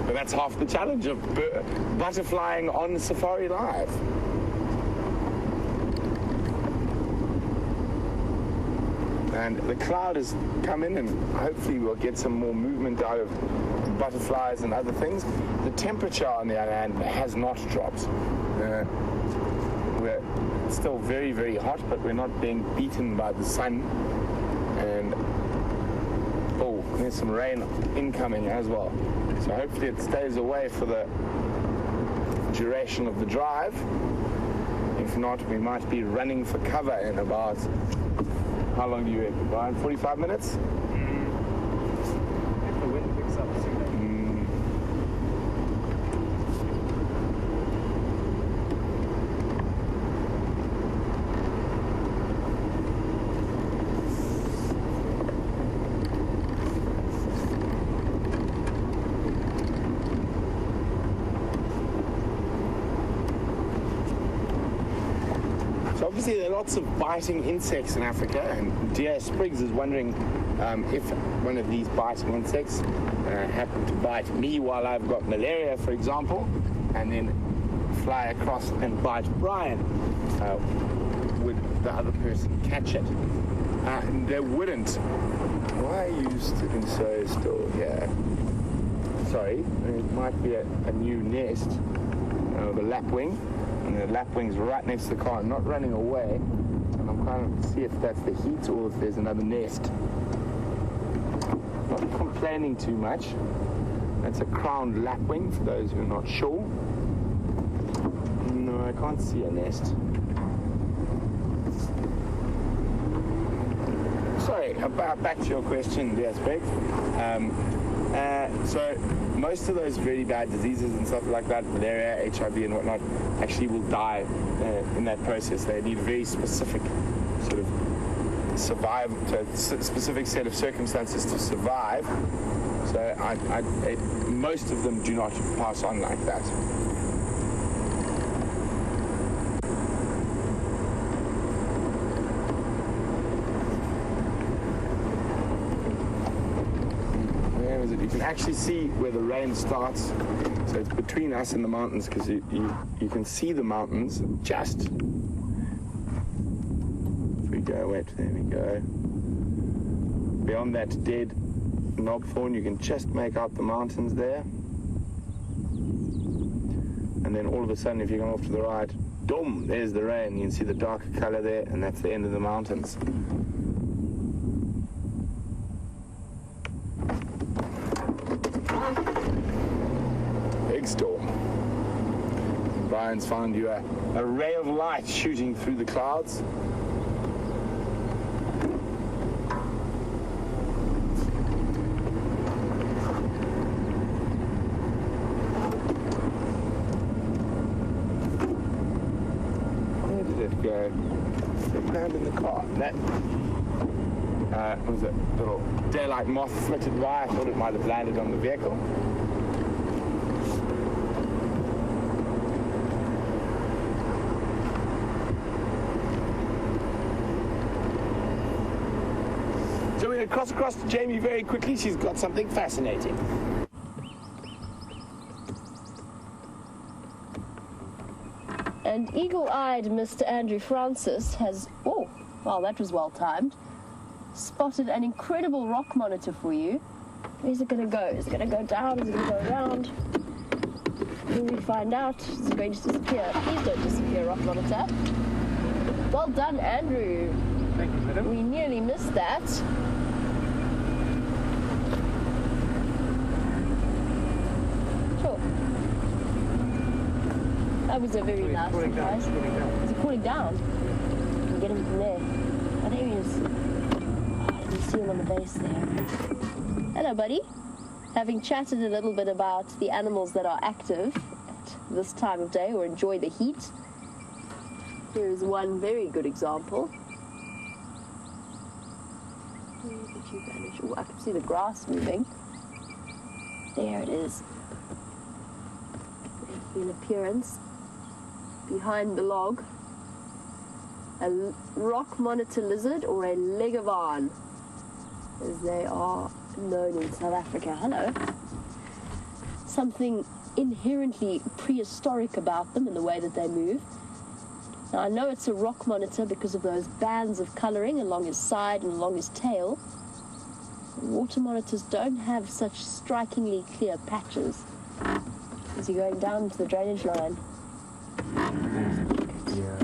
But that's half the challenge of butterflying on Safari Live. And the cloud has come in, and hopefully we'll get some more movement out of butterflies and other things. The temperature, on the other hand, has not dropped. We're still very, very hot, but we're not being beaten by the sun. And oh, there's some rain incoming as well. So hopefully it stays away for the duration of the drive. If not, we might be running for cover in about, how long do you reckon, Brian? 45 minutes? If the wind picks up soon. Obviously, there are lots of biting insects in Africa, and Dear Spriggs is wondering if one of these biting insects happened to bite me while I've got malaria, for example, and then fly across and bite Brian. Would the other person catch it? They wouldn't. Why are you sitting so still here? Sorry, it might be a new nest of a lapwing. And the lapwing's right next to the car, not running away. And I'm trying to see if that's the heat or if there's another nest. Not complaining too much. That's a crowned lapwing, for those who are not sure. No, I can't see a nest. Sorry, back to your question, dear Spec. So most of those very bad diseases and stuff like that, malaria, HIV and whatnot, actually will die in that process. They need a very specific sort of specific set of circumstances to survive. So most of them do not pass on like that. You can actually see where the rain starts, so it's between us and the mountains, because you can see the mountains just. If we go, wait, there we go. Beyond that dead knobthorn, you can just make out the mountains there. And then all of a sudden, if you go off to the right, boom, there's the rain. You can see the darker color there, and that's the end of the mountains. Big storm. Brian's found you a ray of light shooting through the clouds. Where did it go? It landed in the car. That was a little daylight moth flitted by. I thought it might have landed on the vehicle. So we're going to cross across to Jamie very quickly. She's got something fascinating. And eagle-eyed Mr. Andrew Francis has, oh, wow, that was well timed, spotted an incredible rock monitor for you. Where's it going to go? Is it going to go down? Is it going to go around? Will we find out? Is it going to disappear? Please don't disappear, rock monitor. Well done, Andrew. Thank you, madam. We nearly missed that. Sure. That was a very nice surprise. Is it cooling down? We can get him from there. Oh, there he is. Oh, he's seal on the base there. Hello, buddy. Having chatted a little bit about the animals that are active at this time of day or enjoy the heat, here is one very good example. Where did you vanish? Oh, I can see the grass moving. There it is. Making an appearance behind the log. A rock monitor lizard, or a leguan, as they are known in South Africa. Hello. Something inherently prehistoric about them in the way that they move. Now, I know it's a rock monitor because of those bands of colouring along his side and along his tail. Water monitors don't have such strikingly clear patches as you're going down to the drainage line. Yeah.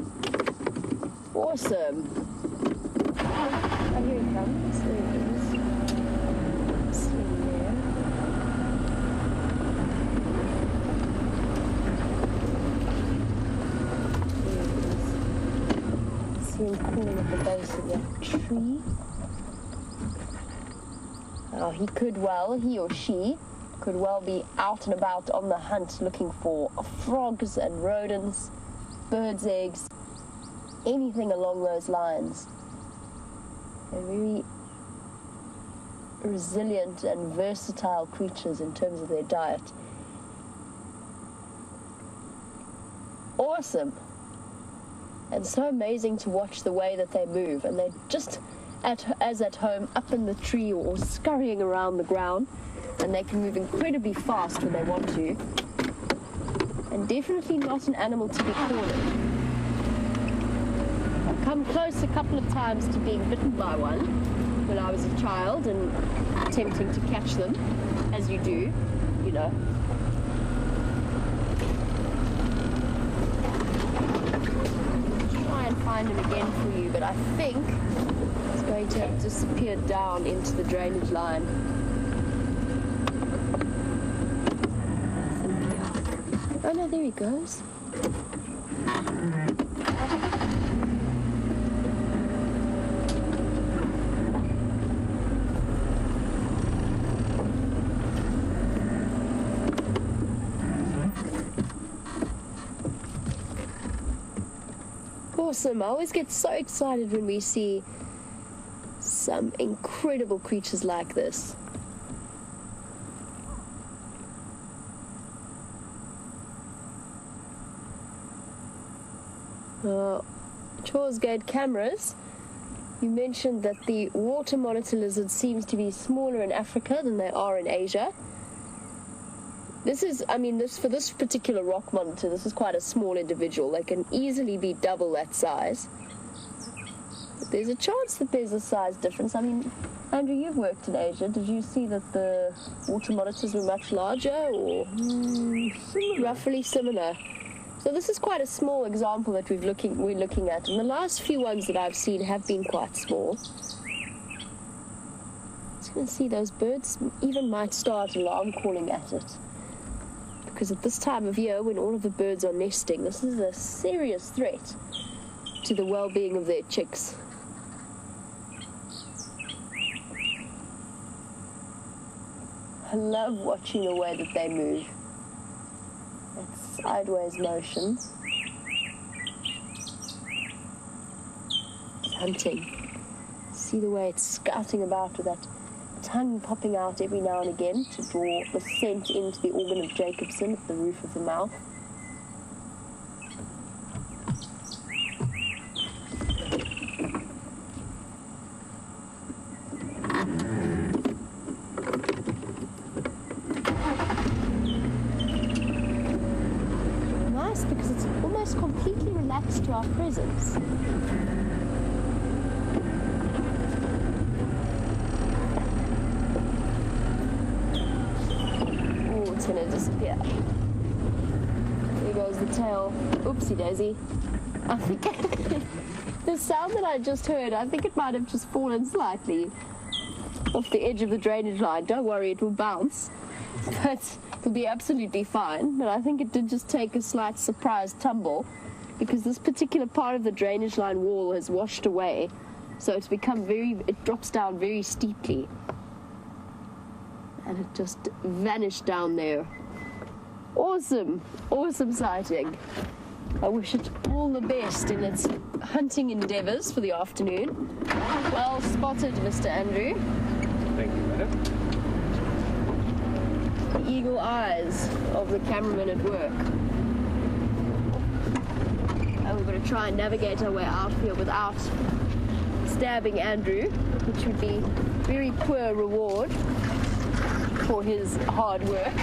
Awesome. Oh, here he comes. There he is. Sitting there. There he is. See him crawling at the base of that tree. Now, he or she could well be out and about on the hunt looking for frogs and rodents, birds' eggs, anything along those lines. They're very resilient and versatile creatures in terms of their diet. Awesome. And so amazing to watch the way that they move. And they're just as at home up in the tree or scurrying around the ground. And they can move incredibly fast when they want to. And definitely not an animal to be cornered. I've come close a couple of times to being bitten by one when I was a child and attempting to catch them, as you do, you know. Try and find him again for you, but I think he's going to have disappeared down into the drainage line. Oh no, there he goes. Awesome. I always get so excited when we see some incredible creatures like this. Charles Gate cameras, you mentioned that the water monitor lizard seems to be smaller in Africa than they are in Asia. This is, for this particular rock monitor, this is quite a small individual. They can easily be double that size. But there's a chance that there's a size difference. Andrew, you've worked in Asia. Did you see that the water monitors were much larger or roughly similar? So this is quite a small example that we're looking at, and the last few ones that I've seen have been quite small. Just going to see those birds even might start alarm calling at it, because at this time of year when all of the birds are nesting, this is a serious threat to the well-being of their chicks. I love watching the way that they move. That sideways motion. It's hunting. See the way it's scouting about with that tongue popping out every now and again to draw the scent into the organ of Jacobson at the roof of the mouth. Nice, because it's almost completely relaxed to our presence. It's going to disappear. There goes the tail. Oopsie daisy. I think the sound that I just heard, I think it might have just fallen slightly off the edge of the drainage line. Don't worry, it will bounce. But it'll be absolutely fine. But I think it did just take a slight surprise tumble, because this particular part of the drainage line wall has washed away So it's become it drops down very steeply. And it just vanished down there. Awesome sighting. I wish it all the best in its hunting endeavors for the afternoon. Well spotted, Mr. Andrew. Thank you, madam. The eagle eyes of the cameraman at work. And we're going to try and navigate our way out here without stabbing Andrew, which would be very poor reward for his hard work.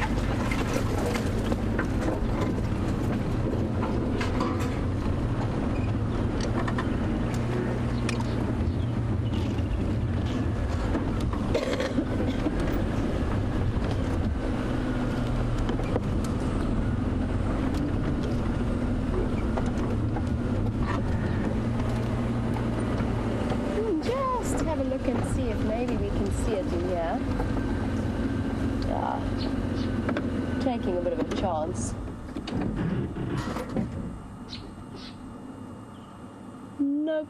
Just have a look and see if maybe we can see it in here. Taking a bit of a chance. Nope.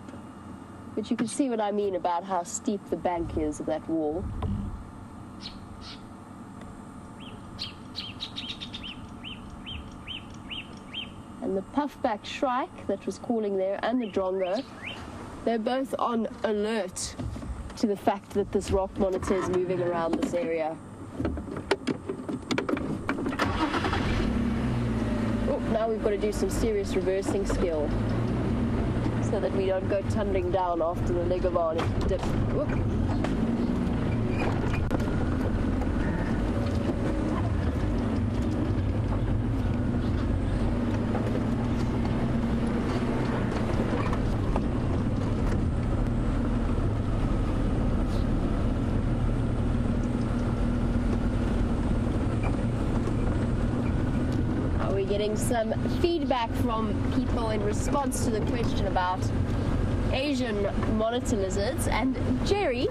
But you can see what I mean about how steep the bank is of that wall. And the puffback shrike that was calling there and the drongo, they're both on alert to the fact that this rock monitor is moving around this area. Oh, now we've got to do some serious reversing skill so that we don't go tumbling down after the leg of our dip. Whoop. Getting some feedback from people in response to the question about Asian monitor lizards, and Jerry,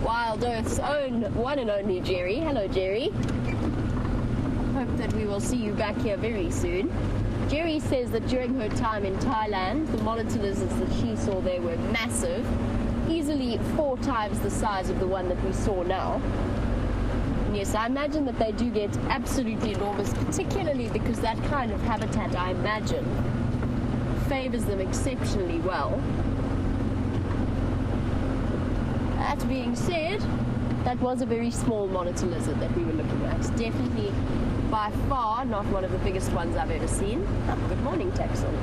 WildEarth's own one and only Jerry. Hello, Jerry. Hope that we will see you back here very soon. Jerry says that during her time in Thailand, the monitor lizards that she saw there were massive, easily 4 times the size of the one that we saw now. Yes, I imagine that they do get absolutely enormous, particularly because that kind of habitat, I imagine, favors them exceptionally well. That being said, that was a very small monitor lizard that we were looking at. Definitely, by far, not one of the biggest ones I've ever seen. Oh, good morning, Texan.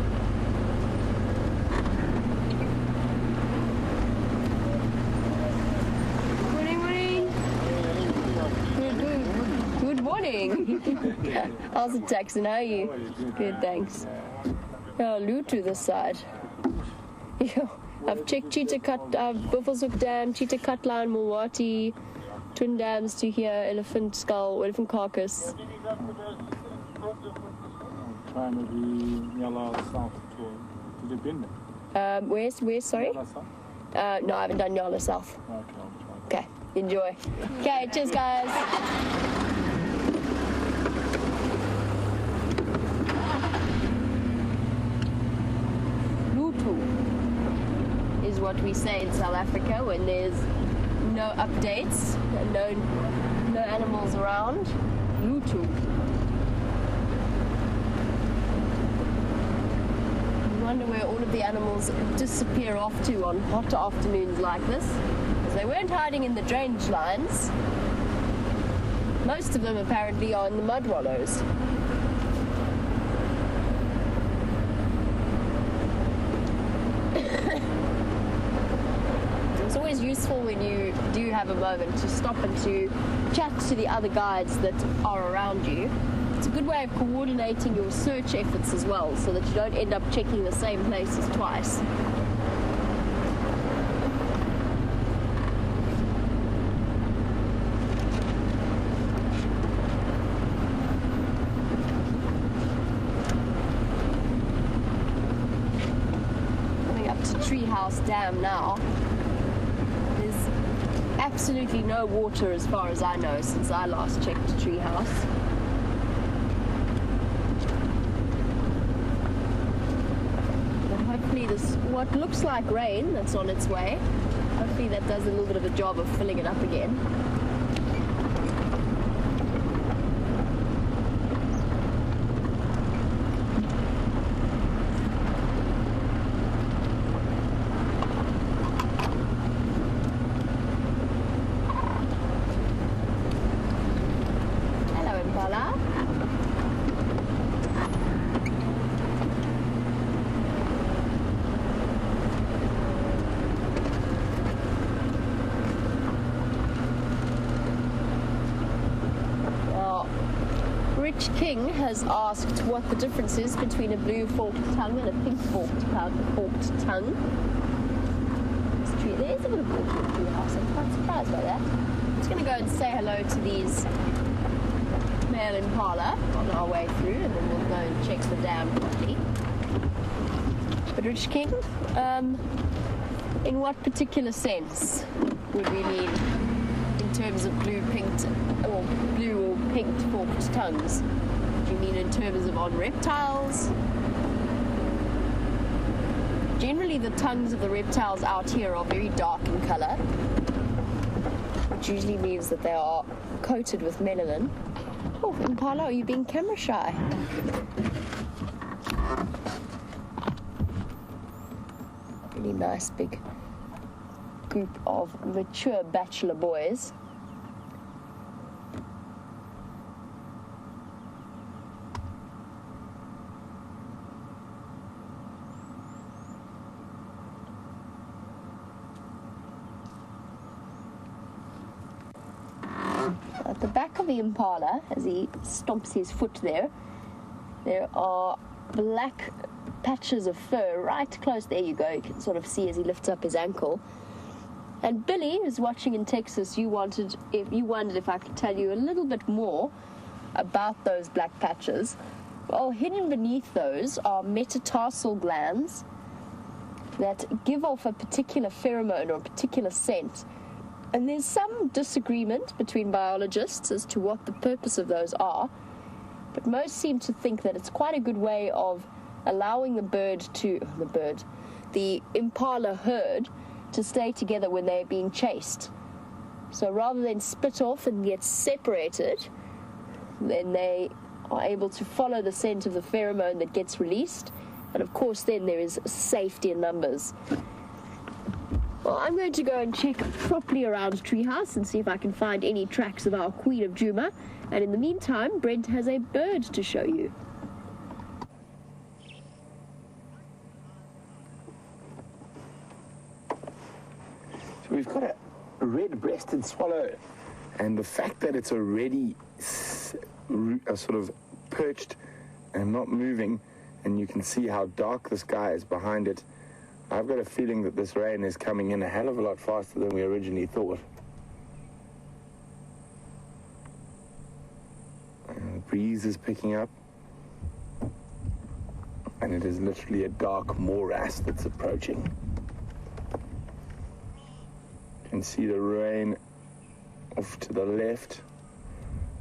How's it, Texan? How are you? Good, thanks. Oh, Lutu this side. I've checked Buffelshoek Dam, Cheetah Cut Line, Mulwati, Twin Dams to here, Elephant Skull, Elephant Carcass. Trying to be Nyala South tour. Did you been there? Where, sorry? No, I haven't done Nyala South. Okay, enjoy. Okay, cheers, guys. Is what we say in South Africa when there's no updates, no animals around. Lutu. I wonder where all of the animals disappear off to on hot afternoons like this, because they weren't hiding in the drainage lines. Most of them apparently are in the mud wallows. It's always useful when you do have a moment to stop and to chat to the other guides that are around you. It's a good way of coordinating your search efforts as well, so that you don't end up checking the same places twice. Coming up to Treehouse Dam now. Absolutely no water as far as I know since I last checked the Treehouse. But hopefully this, what looks like rain that's on its way. Hopefully that does a little bit of a job of filling it up again. Hello, Impala. Rich King has asked what the difference is between a blue forked tongue and a pink forked tongue. There is a bit of water in the tree house. I'm quite surprised by that. I'm just going to go and say hello to these male impala on our way through, and then we'll go and check the dam properly. But Rich King, in what particular sense would we mean in terms of blue or pink forked tongues? Do you mean in terms of on reptiles? Generally the tongues of the reptiles out here are very dark in colour, which usually means that they are coated with melanin. Oh, Impala, are you being camera shy? Really nice big group of mature bachelor boys. At the back of the Impala, as he stomps his foot there are black patches of fur right close. There you go, you can sort of see as he lifts up his ankle. And Billy, who's watching in Texas, you wondered if I could tell you a little bit more about those black patches. Well, hidden beneath those are metatarsal glands that give off a particular pheromone or a particular scent. And there's some disagreement between biologists as to what the purpose of those are, but most seem to think that it's quite a good way of allowing the impala herd to stay together when they're being chased. So rather than split off and get separated, then they are able to follow the scent of the pheromone that gets released, and of course then there is safety in numbers. Well, I'm going to go and check properly around Treehouse and see if I can find any tracks of our Queen of Juma. And in the meantime, Brent has a bird to show you. So we've got a red-breasted swallow, and the fact that it's already sort of perched and not moving, and you can see how dark the sky is behind it, I've got a feeling that this rain is coming in a hell of a lot faster than we originally thought. And the breeze is picking up, and it is literally a dark morass that's approaching. You can see the rain off to the left,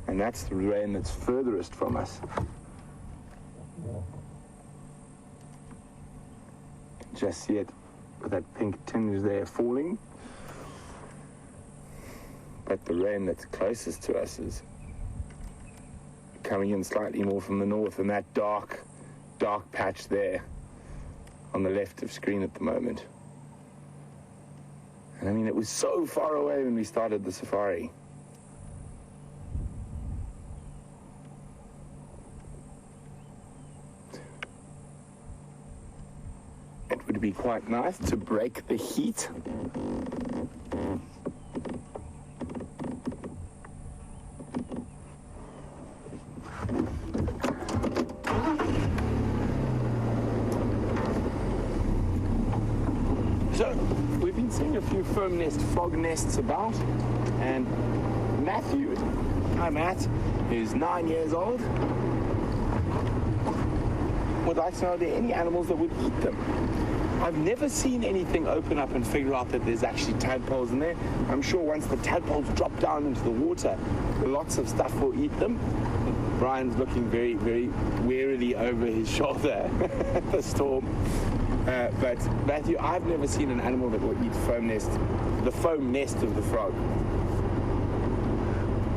and that's the rain that's furthest from us. Just see it with that pink tinge there falling. But the rain that's closest to us is coming in slightly more from the north, and that dark patch there on the left of screen at the moment. And I mean, it was so far away when we started the safari. It would be quite nice to break the heat. So, we've been seeing a few firm nest frog nests about, and Matthew, hi Matt, who's 9 years old, would like to know, are there any animals that would eat them? I've never seen anything open up and figure out that there's actually tadpoles in there. I'm sure once the tadpoles drop down into the water, lots of stuff will eat them. Brian's looking very, very warily over his shoulder at the storm. But Matthew, I've never seen an animal that will eat the foam nest of the frog.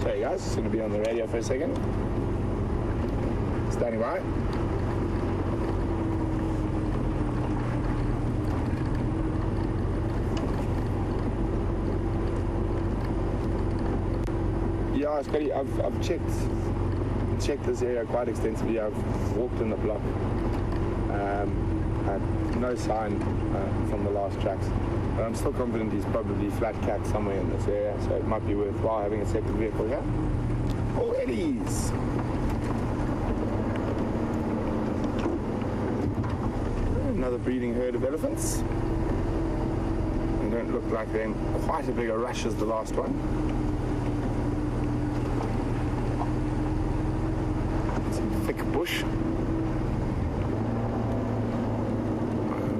Okay, guys, just going to be on the radio for a second. Standing by. Yeah, Scotty, I've checked this area quite extensively. I've walked in the block. Had no sign from the last tracks. But I'm still confident he's probably flat cat somewhere in this area, so it might be worthwhile having a second vehicle here. Oh, Eddies! Another breeding herd of elephants. They don't look like they're in quite a bigger rush as the last one. Some thick bush.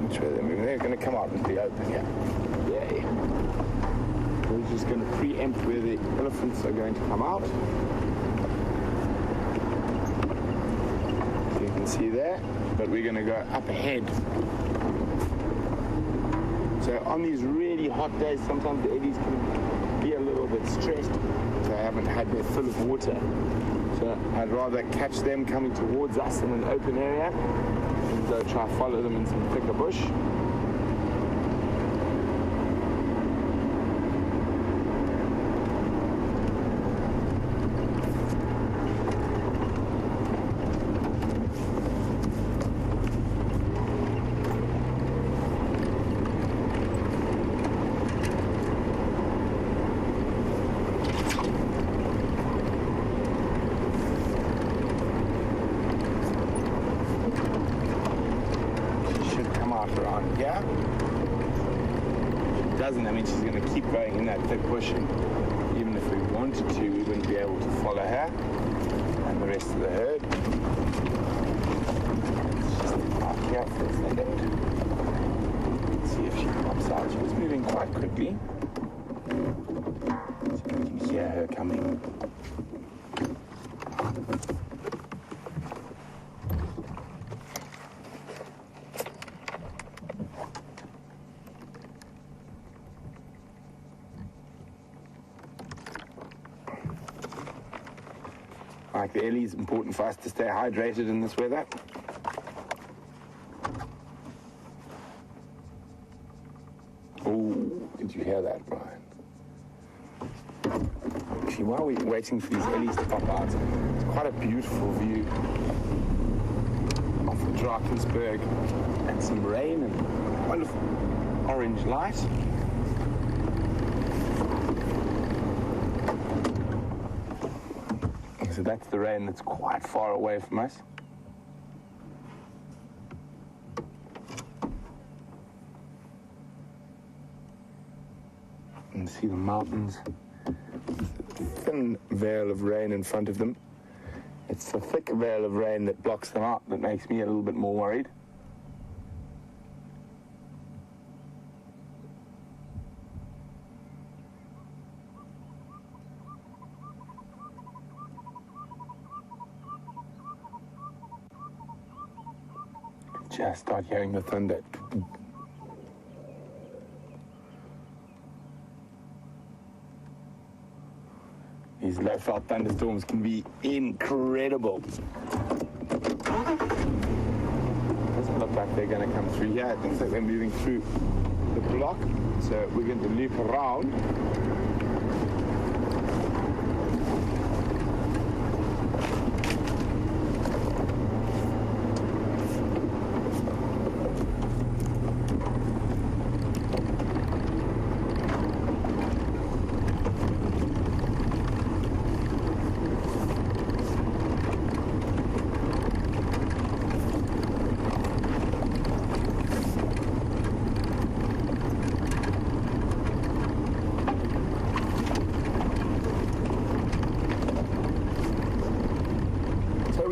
Which way they're moving? They're going to come out into the open here. Yay. We're just going to preempt where the elephants are going to come out. So you can see there, but we're going to go up ahead. So on these really hot days, sometimes the eddies can be a little bit stressed. So they haven't had their fill of water. So I'd rather catch them coming towards us in an open area and go try to follow them in some thicker bush. Around here. If she doesn't, I mean, she's going to keep going in that thick bush, and even if we wanted to, we wouldn't be able to follow her and the rest of the herd. Let's just park here for a second. Let's see if she pops out. She was moving quite quickly. So you can hear her coming. Like the Ellie, it's important for us to stay hydrated in this weather. Oh, did you hear that, Brian? Actually, while we're waiting for these Ellies to pop out, it's quite a beautiful view of the Drakensberg and some rain and wonderful orange light. So that's the rain that's quite far away from us. You can see the mountains, thin veil of rain in front of them. It's the thick veil of rain that blocks them out that makes me a little bit more worried. Just start hearing the thunder. These low-felt thunderstorms can be incredible. Doesn't look like they're going to come through here. It looks like they're moving through the block. So we're going to loop around.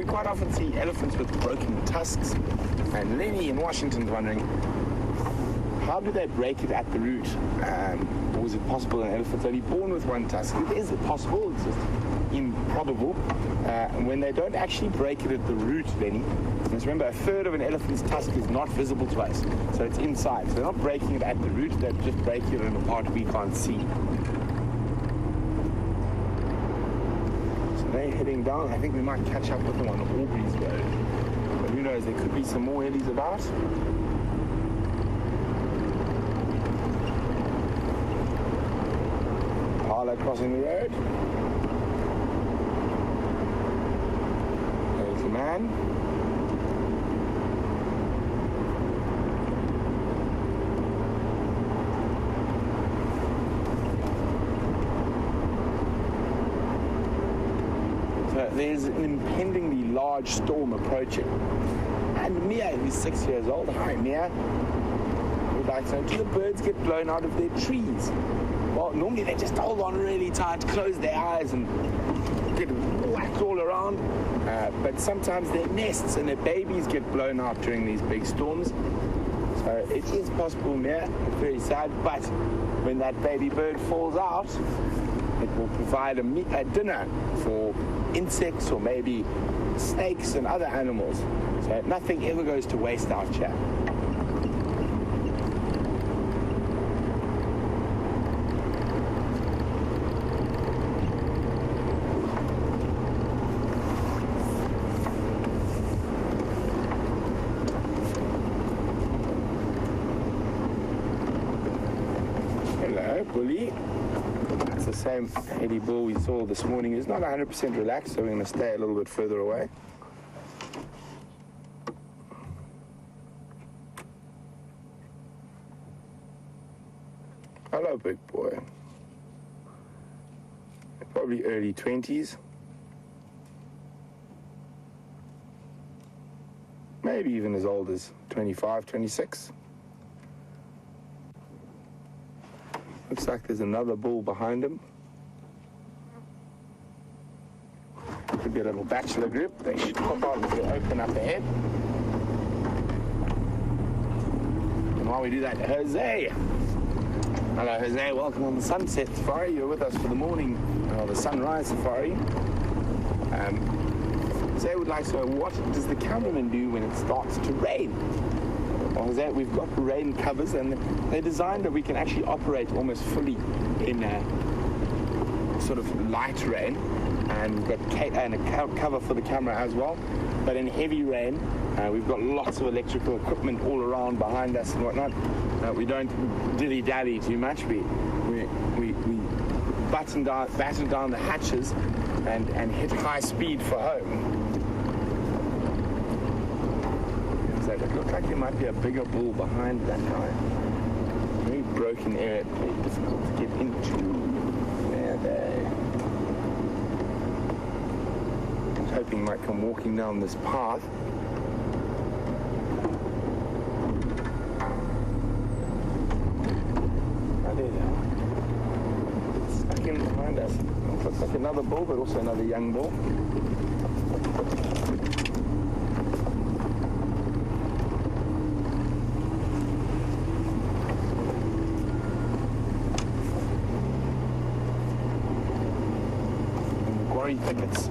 Quite often see elephants with broken tusks, and Lenny in Washington's wondering, how do they break it at the root? Or is it possible an elephant's only born with one tusk? It is possible, it's just improbable. And when they don't actually break it at the root, Lenny, Just remember, a third of an elephant's tusk is not visible to us, so it's inside. So they're not breaking it at the root, they're just breaking it in a part we can't see. So they're heading down. I think we might catch up with them on Aubrey's Road. But who knows, there could be some more ellies about. Parla crossing the road. There's the man. So there's an impendingly large storm approaching. And Mia, who's 6 years old, hi Mia, would like to know, do the birds get blown out of their trees? Well, normally they just hold on really tight, close their eyes and get whacked all around. But sometimes their nests and their babies get blown out during these big storms. So it is possible, Mia, very sad, but when that baby bird falls out, it will provide a dinner for insects or maybe snakes and other animals. So nothing ever goes to waste out here. Hello, bully. That's the same heady bull we saw this morning. He's not 100% relaxed, so we're going to stay a little bit further away. Hello, big boy. Probably early 20s. Maybe even as old as 25, 26. Looks like there's another bull behind him. Could be a little bachelor group. They should pop out if you open up ahead. And while we do that, Jose. Hello, Jose. Welcome on the Sunset Safari. You're with us for the morning, the sunrise safari. Jose would like to know, what does the cameraman do when it starts to rain? Well, Jose, we've got rain covers, and they're designed that we can actually operate almost fully in sort of light rain, and we've got a cover for the camera as well. But in heavy rain, we've got lots of electrical equipment all around behind us and whatnot. We don't dilly-dally too much. We batten down the hatches and hit high speed for home. So it looks like there might be a bigger bull behind that guy. Very broken area, very difficult to get into. There. I was hoping he might come walking down this path. Oh, there they are. Stuck in behind us. Looks like another bull, but also another young bull. Thickets.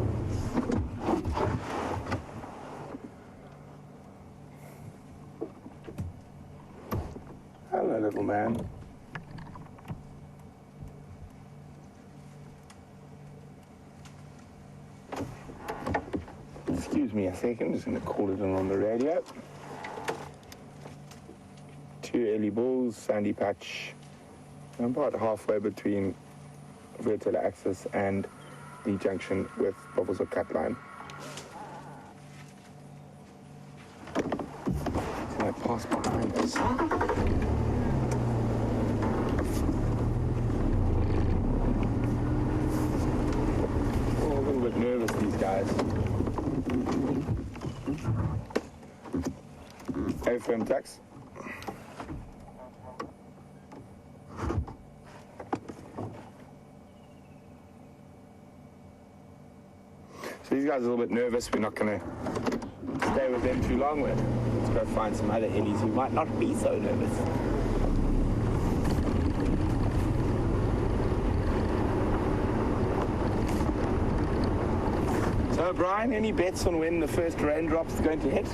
Hello, little man. Excuse me a second, just going to call it in on the radio. 2 early bulls, sandy patch. I'm about halfway between vertical axis and the junction with Bubbles or Cut Line. So I pass behind us. Oh, a little bit nervous, these guys. Hey, firm tax. These guys are a little bit nervous. We're not going to stay with them too long. Let's go find some other ellies who might not be so nervous. So So, Brian, any bets on when the first raindrop's going to hit?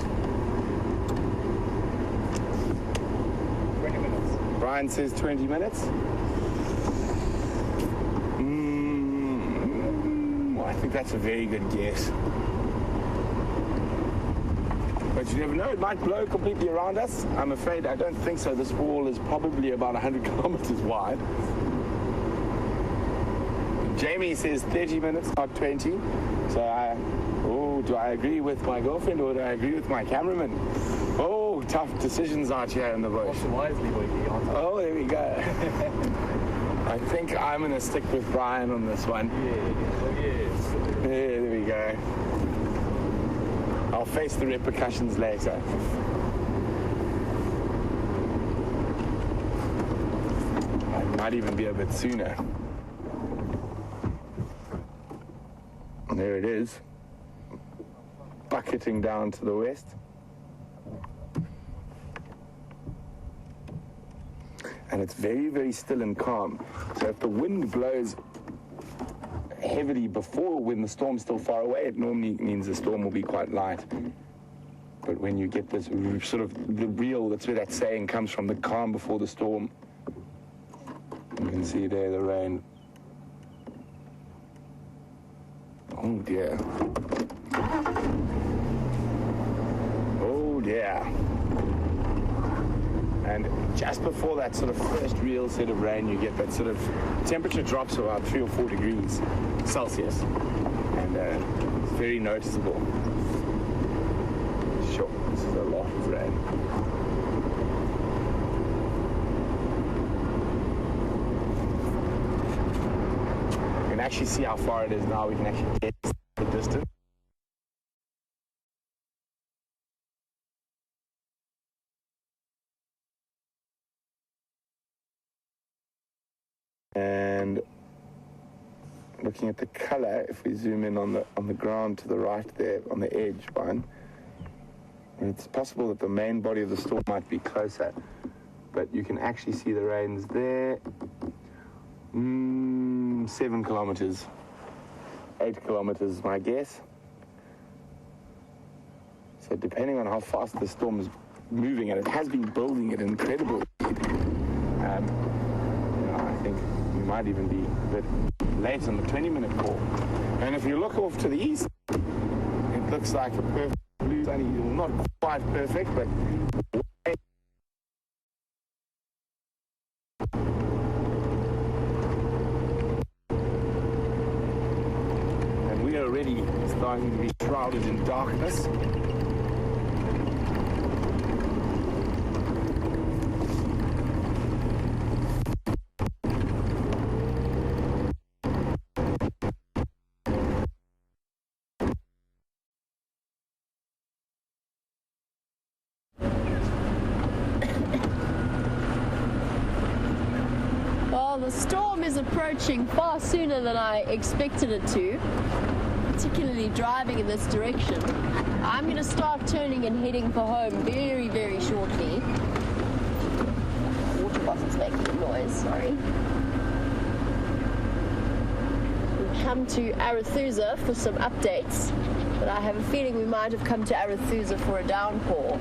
20 minutes. Brian says 20 minutes. I think that's a very good guess. But you never know, it might blow completely around us. I'm afraid I don't think so. This wall is probably about 100 kilometers wide. Jamie says 30 minutes, not 20. So do I agree with my girlfriend or do I agree with my cameraman? Oh, tough decisions out here in the bush. Wisely, boy. Oh, there we go. I think I'm going to stick with Brian on this one. Yes. Yeah, there we go. I'll face the repercussions later. It might even be a bit sooner. And there it is. Bucketing down to the west. And it's very, very still and calm. So if the wind blows heavily before, when the storm's still far away, it normally means the storm will be quite light. But when you get this sort of the real, that's where that saying comes from, the calm before the storm. You can see there the rain. Oh dear. Oh dear. And just before that sort of first real set of rain, you get that sort of temperature drops to about 3 or 4 degrees Celsius. And it's very noticeable. Sure, this is a lot of rain. You can actually see how far it is now. We can actually get the distance. And looking at the color, if we zoom in on the ground to the right there, on the edge one, it's possible that the main body of the storm might be closer, but you can actually see the rains there. 7 kilometers, 8 kilometers, my guess. So depending on how fast the storm is moving, and it has been building at an incredible speed, I think we might even be a bit late on the 20-minute call. And if you look off to the east, it looks like a perfect blue sunny, not quite perfect, but and we are already starting to be shrouded in darkness. The storm is approaching far sooner than I expected it to, particularly driving in this direction. I'm going to start turning and heading for home very, very shortly. Water bottle's making a noise, sorry. We've come to Arathusa for some updates, but I have a feeling we might have come to Arathusa for a downpour.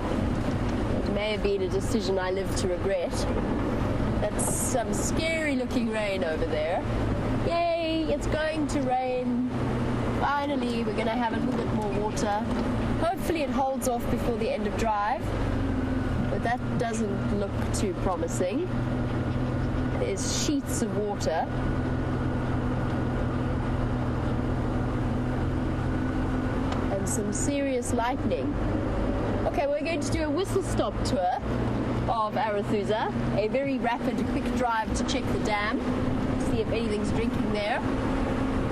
It may have been a decision I live to regret. That's some scary looking rain over there. Yay, it's going to rain. Finally, we're going to have a little bit more water. Hopefully it holds off before the end of drive, but that doesn't look too promising. There's sheets of water. And some serious lightning. Okay, we're going to do a whistle-stop tour of Arathusa, a very rapid, quick drive to check the dam, see if anything's drinking there,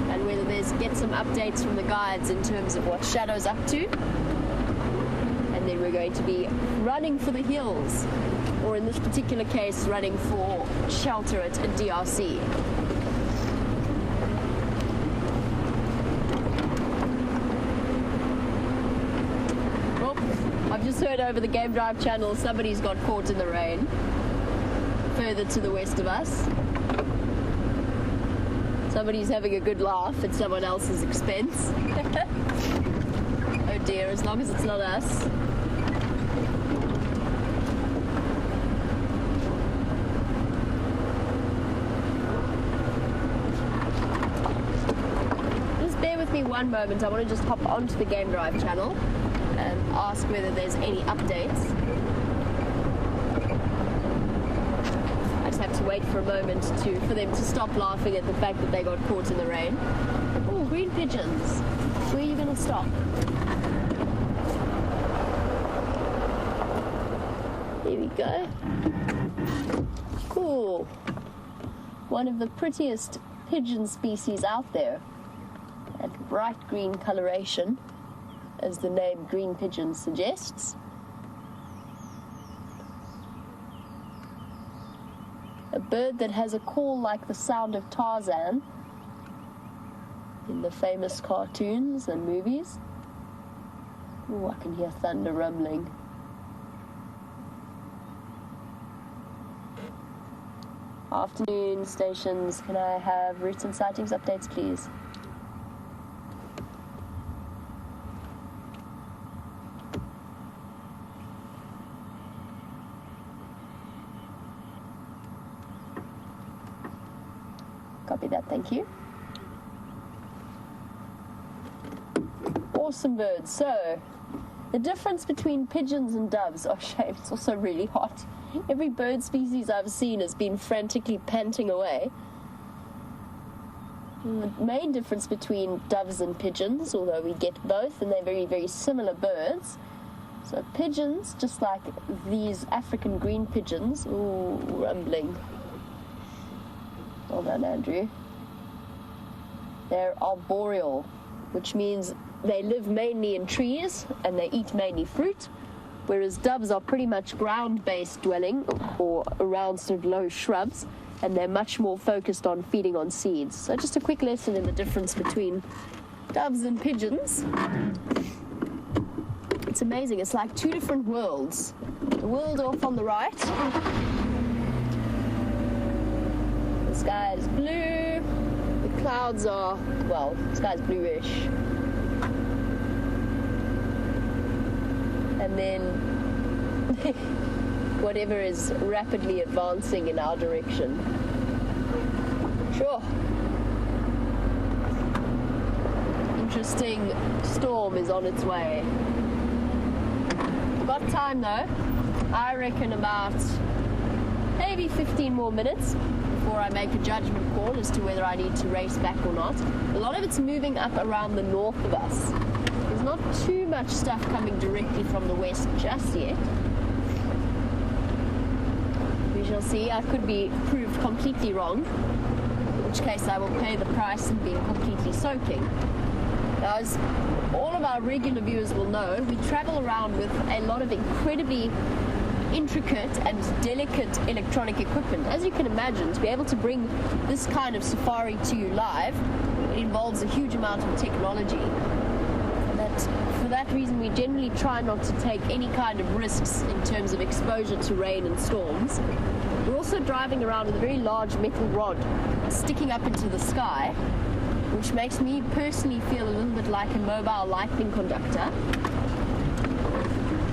and whether get some updates from the guides in terms of what Shadow's up to. And then we're going to be running for the hills, or in this particular case, running for shelter at a DRC. I've just heard over the Game Drive channel somebody's got caught in the rain further to the west of us. Somebody's having a good laugh at someone else's expense. deer, as long as it's not us. Just bear with me one moment. I want to just hop onto the Game Drive channel and ask whether there's any updates. I just have to wait for a moment for them to stop laughing at the fact that they got caught in the rain. Oh, green pigeons. Where are you going to stop? Here we go. Cool. One of the prettiest pigeon species out there. That bright green coloration, as the name green pigeon suggests. A bird that has a call like the sound of Tarzan in the famous cartoons and movies. Oh, I can hear thunder rumbling. Afternoon stations, can I have routes and sightings updates, please? Copy that, thank you. Awesome birds. So, the difference between pigeons and doves, oh shame, it's also really hot. Every bird species I've seen has been frantically panting away. And the main difference between doves and pigeons, although we get both and they're very, very similar birds. So pigeons, just like these African green pigeons, ooh, rumbling. Well done, Andrew. They're arboreal, which means they live mainly in trees and they eat mainly fruit, whereas doves are pretty much ground-based dwelling or around sort of low shrubs, and they're much more focused on feeding on seeds. So just a quick lesson in the difference between doves and pigeons. It's amazing. It's like two different worlds. The world off on the right. The sky is blue. The clouds are, well, the sky's bluish. And then whatever is rapidly advancing in our direction. Sure. Interesting storm is on its way. Got time though. I reckon about maybe 15 more minutes before I make a judgment call as to whether I need to race back or not. A lot of it's moving up around the north of us. There's not too much stuff coming directly from the west just yet. We shall see. I could be proved completely wrong, in which case I will pay the price of being completely soaking. Now, as all of our regular viewers will know, we travel around with a lot of incredibly intricate and delicate electronic equipment. As you can imagine, to be able to bring this kind of safari to you live, it involves a huge amount of technology. For that reason, we generally try not to take any kind of risks in terms of exposure to rain and storms. We're also driving around with a very large metal rod sticking up into the sky, which makes me personally feel a little bit like a mobile lightning conductor.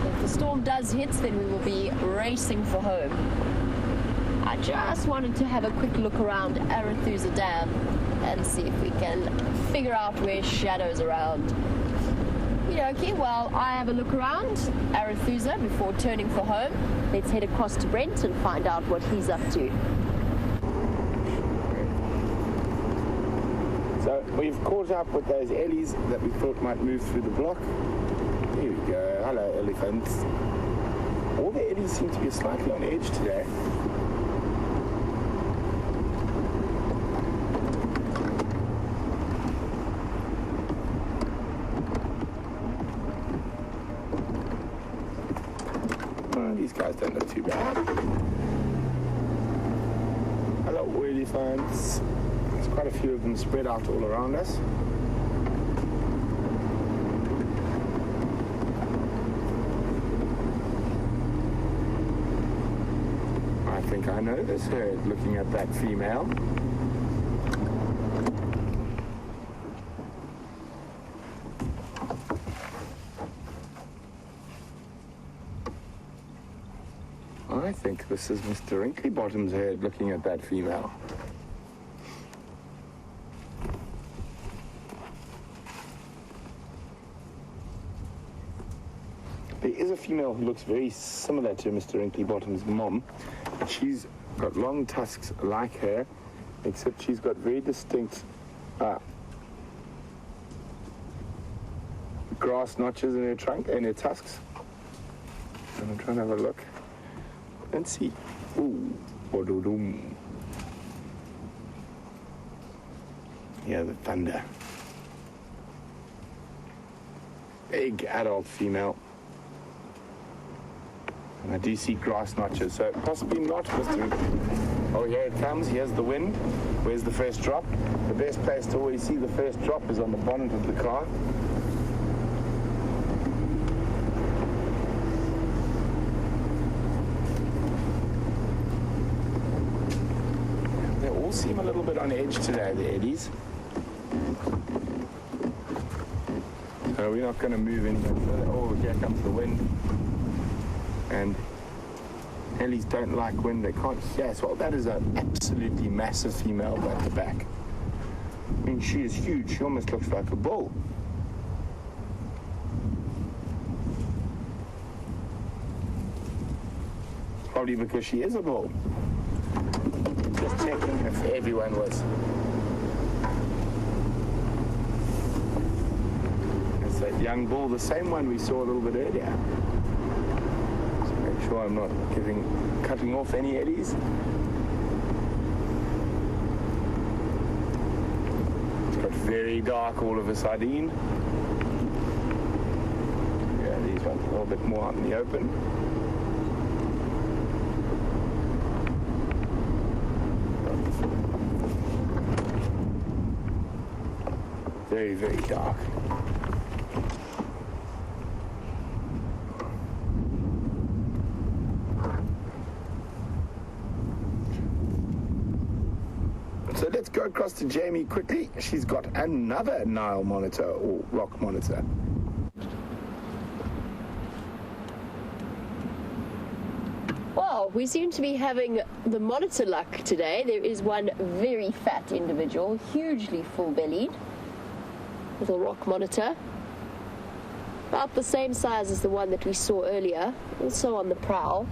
If the storm does hit, then we will be racing for home. I just wanted to have a quick look around Arathusa Dam and see if we can figure out where Shadow's around. Okay, well, I have a look around Arathusa before turning for home. Let's head across to Brent and find out what he's up to. So we've caught up with those ellies that we thought might move through the block. Here we go. Hello, elephants. All the ellies seem to be slightly on edge today. These guys don't look too bad. Hello, elephants. There's quite a few of them spread out all around us. I think I know this herd looking at that female. think this is Mr. Wrinkly Bottom's head looking at that female. There is a female who looks very similar to Mr. Wrinkly Bottom's mom. She's got long tusks like her, except she's got very distinct grass notches in her trunk and her tusks. And I'm trying to have a look and see. Ooh, ba-do-dum. Yeah, the thunder. Big adult female. And I do see grass notches, so possibly not Mr. Oh, here it comes. Here's the wind. Where's the first drop? The best place to always see the first drop is on the bonnet of the car. They all seem a little bit on edge today, the eddies. So we're not going to move any further. Oh, here comes the wind. And Ellies don't like wind, they can't hear us. Well, that is an absolutely massive female back to back. I mean, she is huge. She almost looks like a bull. Probably because she is a bull. Just checking if everyone was. It's that young bull, the same one we saw a little bit earlier. Make sure I'm not cutting off any eddies. It's got very dark all of a sudden. Yeah, these ones a little bit more out in the open. Very, very dark. So let's go across to Jamie quickly. She's got another Nile monitor or rock monitor. Well, we seem to be having the monitor luck today. There is one very fat individual, hugely full-bellied, little rock monitor. About the same size as the one that we saw earlier, also on the prowl.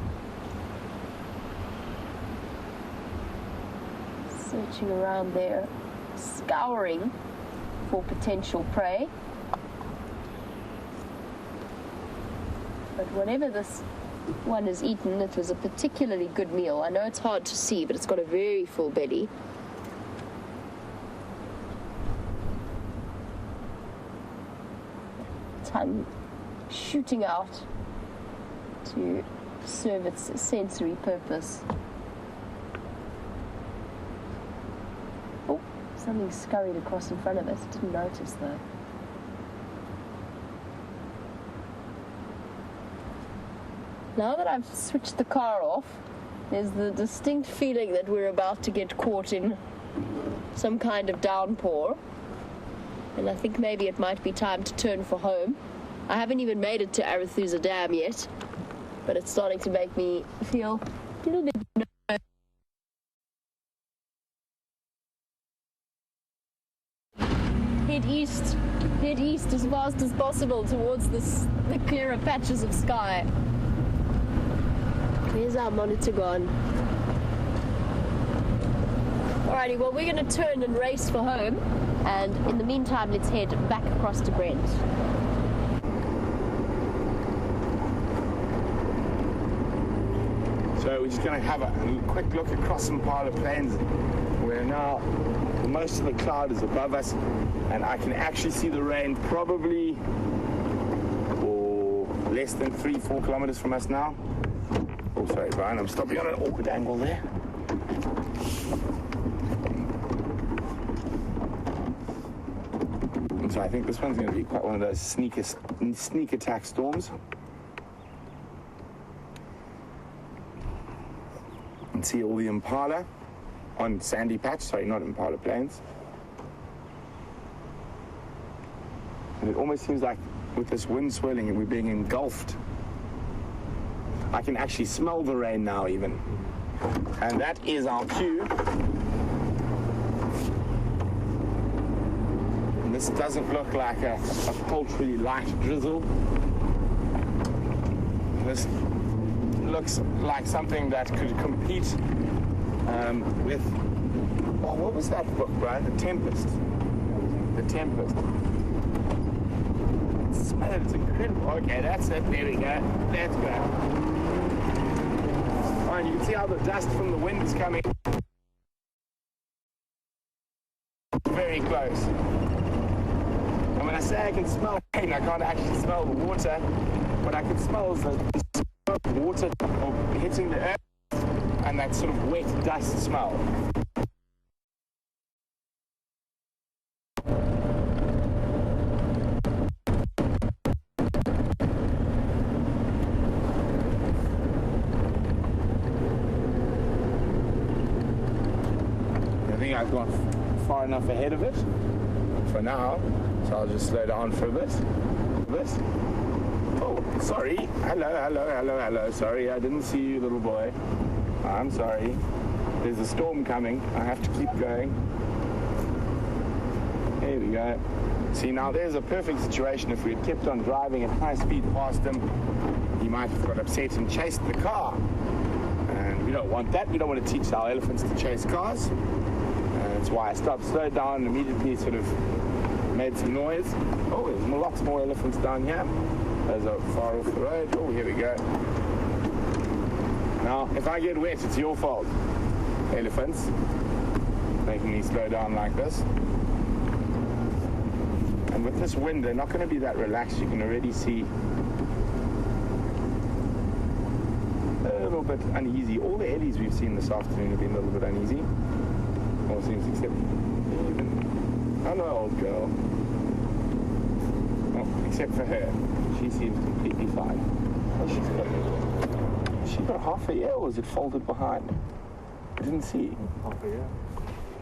Searching around there, scouring for potential prey. But whatever this one has eaten, it was a particularly good meal. I know it's hard to see, but it's got a very full belly. Tongue shooting out to serve its sensory purpose. Something scurried across in front of us. Didn't notice though. Now that I've switched the car off, there's the distinct feeling that we're about to get caught in some kind of downpour. And I think maybe it might be time to turn for home. I haven't even made it to Arathusa Dam yet, but it's starting to make me feel a little bit nervous. Head east as fast as possible towards the clearer patches of sky. Where's our monitor gone? Alrighty, well, we're going to turn and race for home, and in the meantime, let's head back across to Brent. So we're just going to have a quick look across Impala Plains, where now most of the cloud is above us, and I can actually see the rain probably less than 3-4 kilometers from us now. Oh, sorry, Brian, I'm stopping on an awkward angle there. And so I think this one's going to be quite one of those sneak attack storms. And see all the Impala on Sandy Patch, sorry, not Impala Plains. And it almost seems like with this wind swirling and we're being engulfed I can actually smell the rain now even. And that is our cue. And this doesn't look like a paltry light drizzle. This looks like something that could compete with, oh, what was that book, Brian? The Tempest. The Tempest. Smell it, it's incredible. Okay, that's it, there we go. That's good. Oh, and you can see how the dust from the wind is coming very close. And when I say I can smell rain, I can't actually smell the water. What I can smell is the water hitting the earth and that sort of wet dust smell. I think I've gone far enough ahead of it for now, so I'll just slow down for a bit. Oh, sorry. Hello. Sorry, I didn't see you, little boy. I'm sorry. There's a storm coming. I have to keep going. There we go. See, now there's a perfect situation. If we had kept on driving at high speed past him, he might have got upset and chased the car. And we don't want that. We don't want to teach our elephants to chase cars. That's why I stopped, slowed down, and immediately sort of made some noise. Oh, there's lots more elephants down here. Those are far off the road. Oh, here we go. Now, if I get wet, it's your fault, elephants, making me slow down like this. And with this wind, they're not going to be that relaxed. You can already see a little bit uneasy. All the eddies we've seen this afternoon have been a little bit uneasy. All seems except even. Oh no, old girl. Oh, except for her. She seems completely fine. Oh, she's got half a ear, or is it folded behind? I didn't see. Half a year.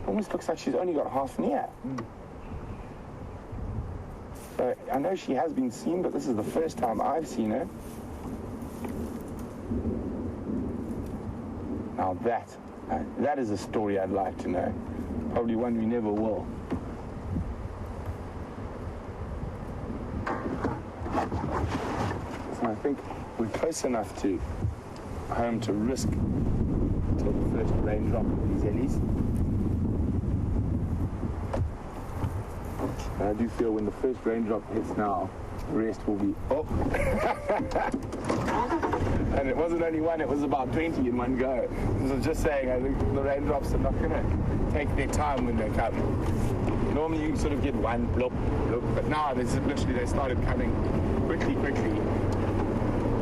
Almost looks like she's only got half an ear. So I know she has been seen, but this is the first time I've seen her. Now that is a story I'd like to know. Probably one we never will. So I think we're close enough to home to risk till the first raindrop of these ellies. And I do feel when the first raindrop hits now, the rest will be, oh. And it wasn't only one, it was about 20 in one go. So just saying, I think the raindrops are not going to take their time when they come. Normally you sort of get one blop, blop, but now this is literally, they started coming quickly.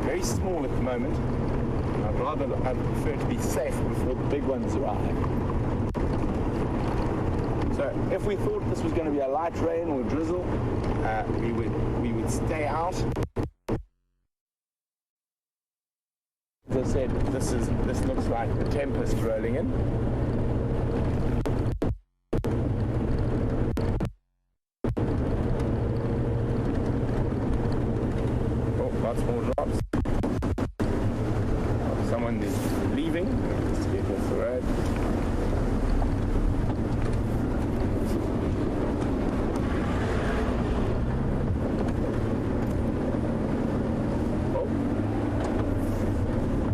Very small at the moment. I'd prefer to be safe before the big ones arrive. So if we thought this was going to be a light rain or drizzle, we would stay out. As I said, this looks like the Tempest rolling in. Oh, lots more drops. Someone is leaving. Let's get off the road.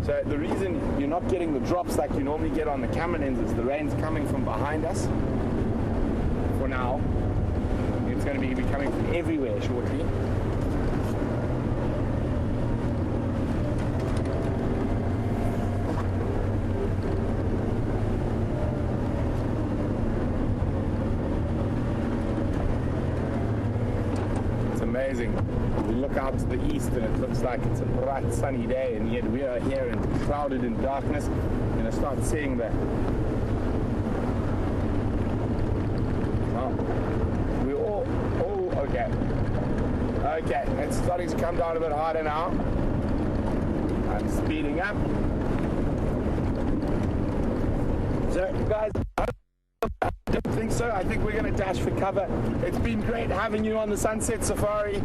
So the reason you're not getting the drops like you normally get on the camera lens is the rain's coming from behind us. For now, it's going to be coming from everywhere shortly. It's amazing. We look out to the east and it looks like it's a bright sunny day, and yet we are here and shrouded in darkness. And I start seeing that. Well, we're all okay. Okay, it's starting to come down a bit harder now. I'm speeding up. So guys, I don't think so I think we're going to dash for cover. It's been great having you on the Sunset Safari.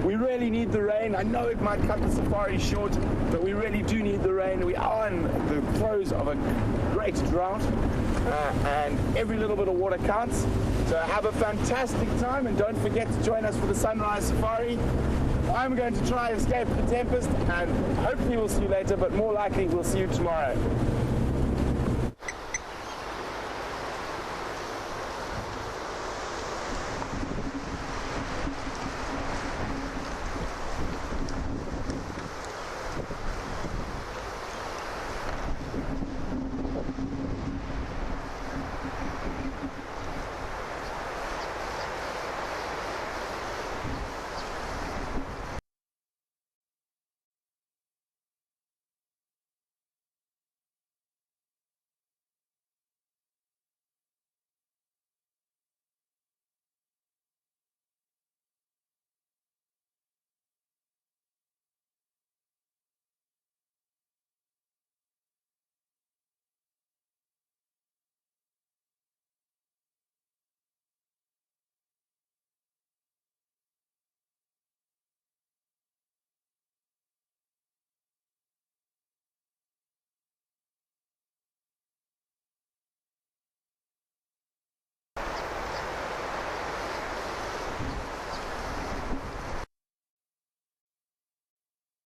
We really need the rain. I know it might cut the safari short, but we really do need the rain. We are in the throes of a great drought, and every little bit of water counts. So have a fantastic time, and don't forget to join us for the Sunrise Safari. I'm going to try and escape the tempest, and hopefully we'll see you later, but more likely we'll see you tomorrow.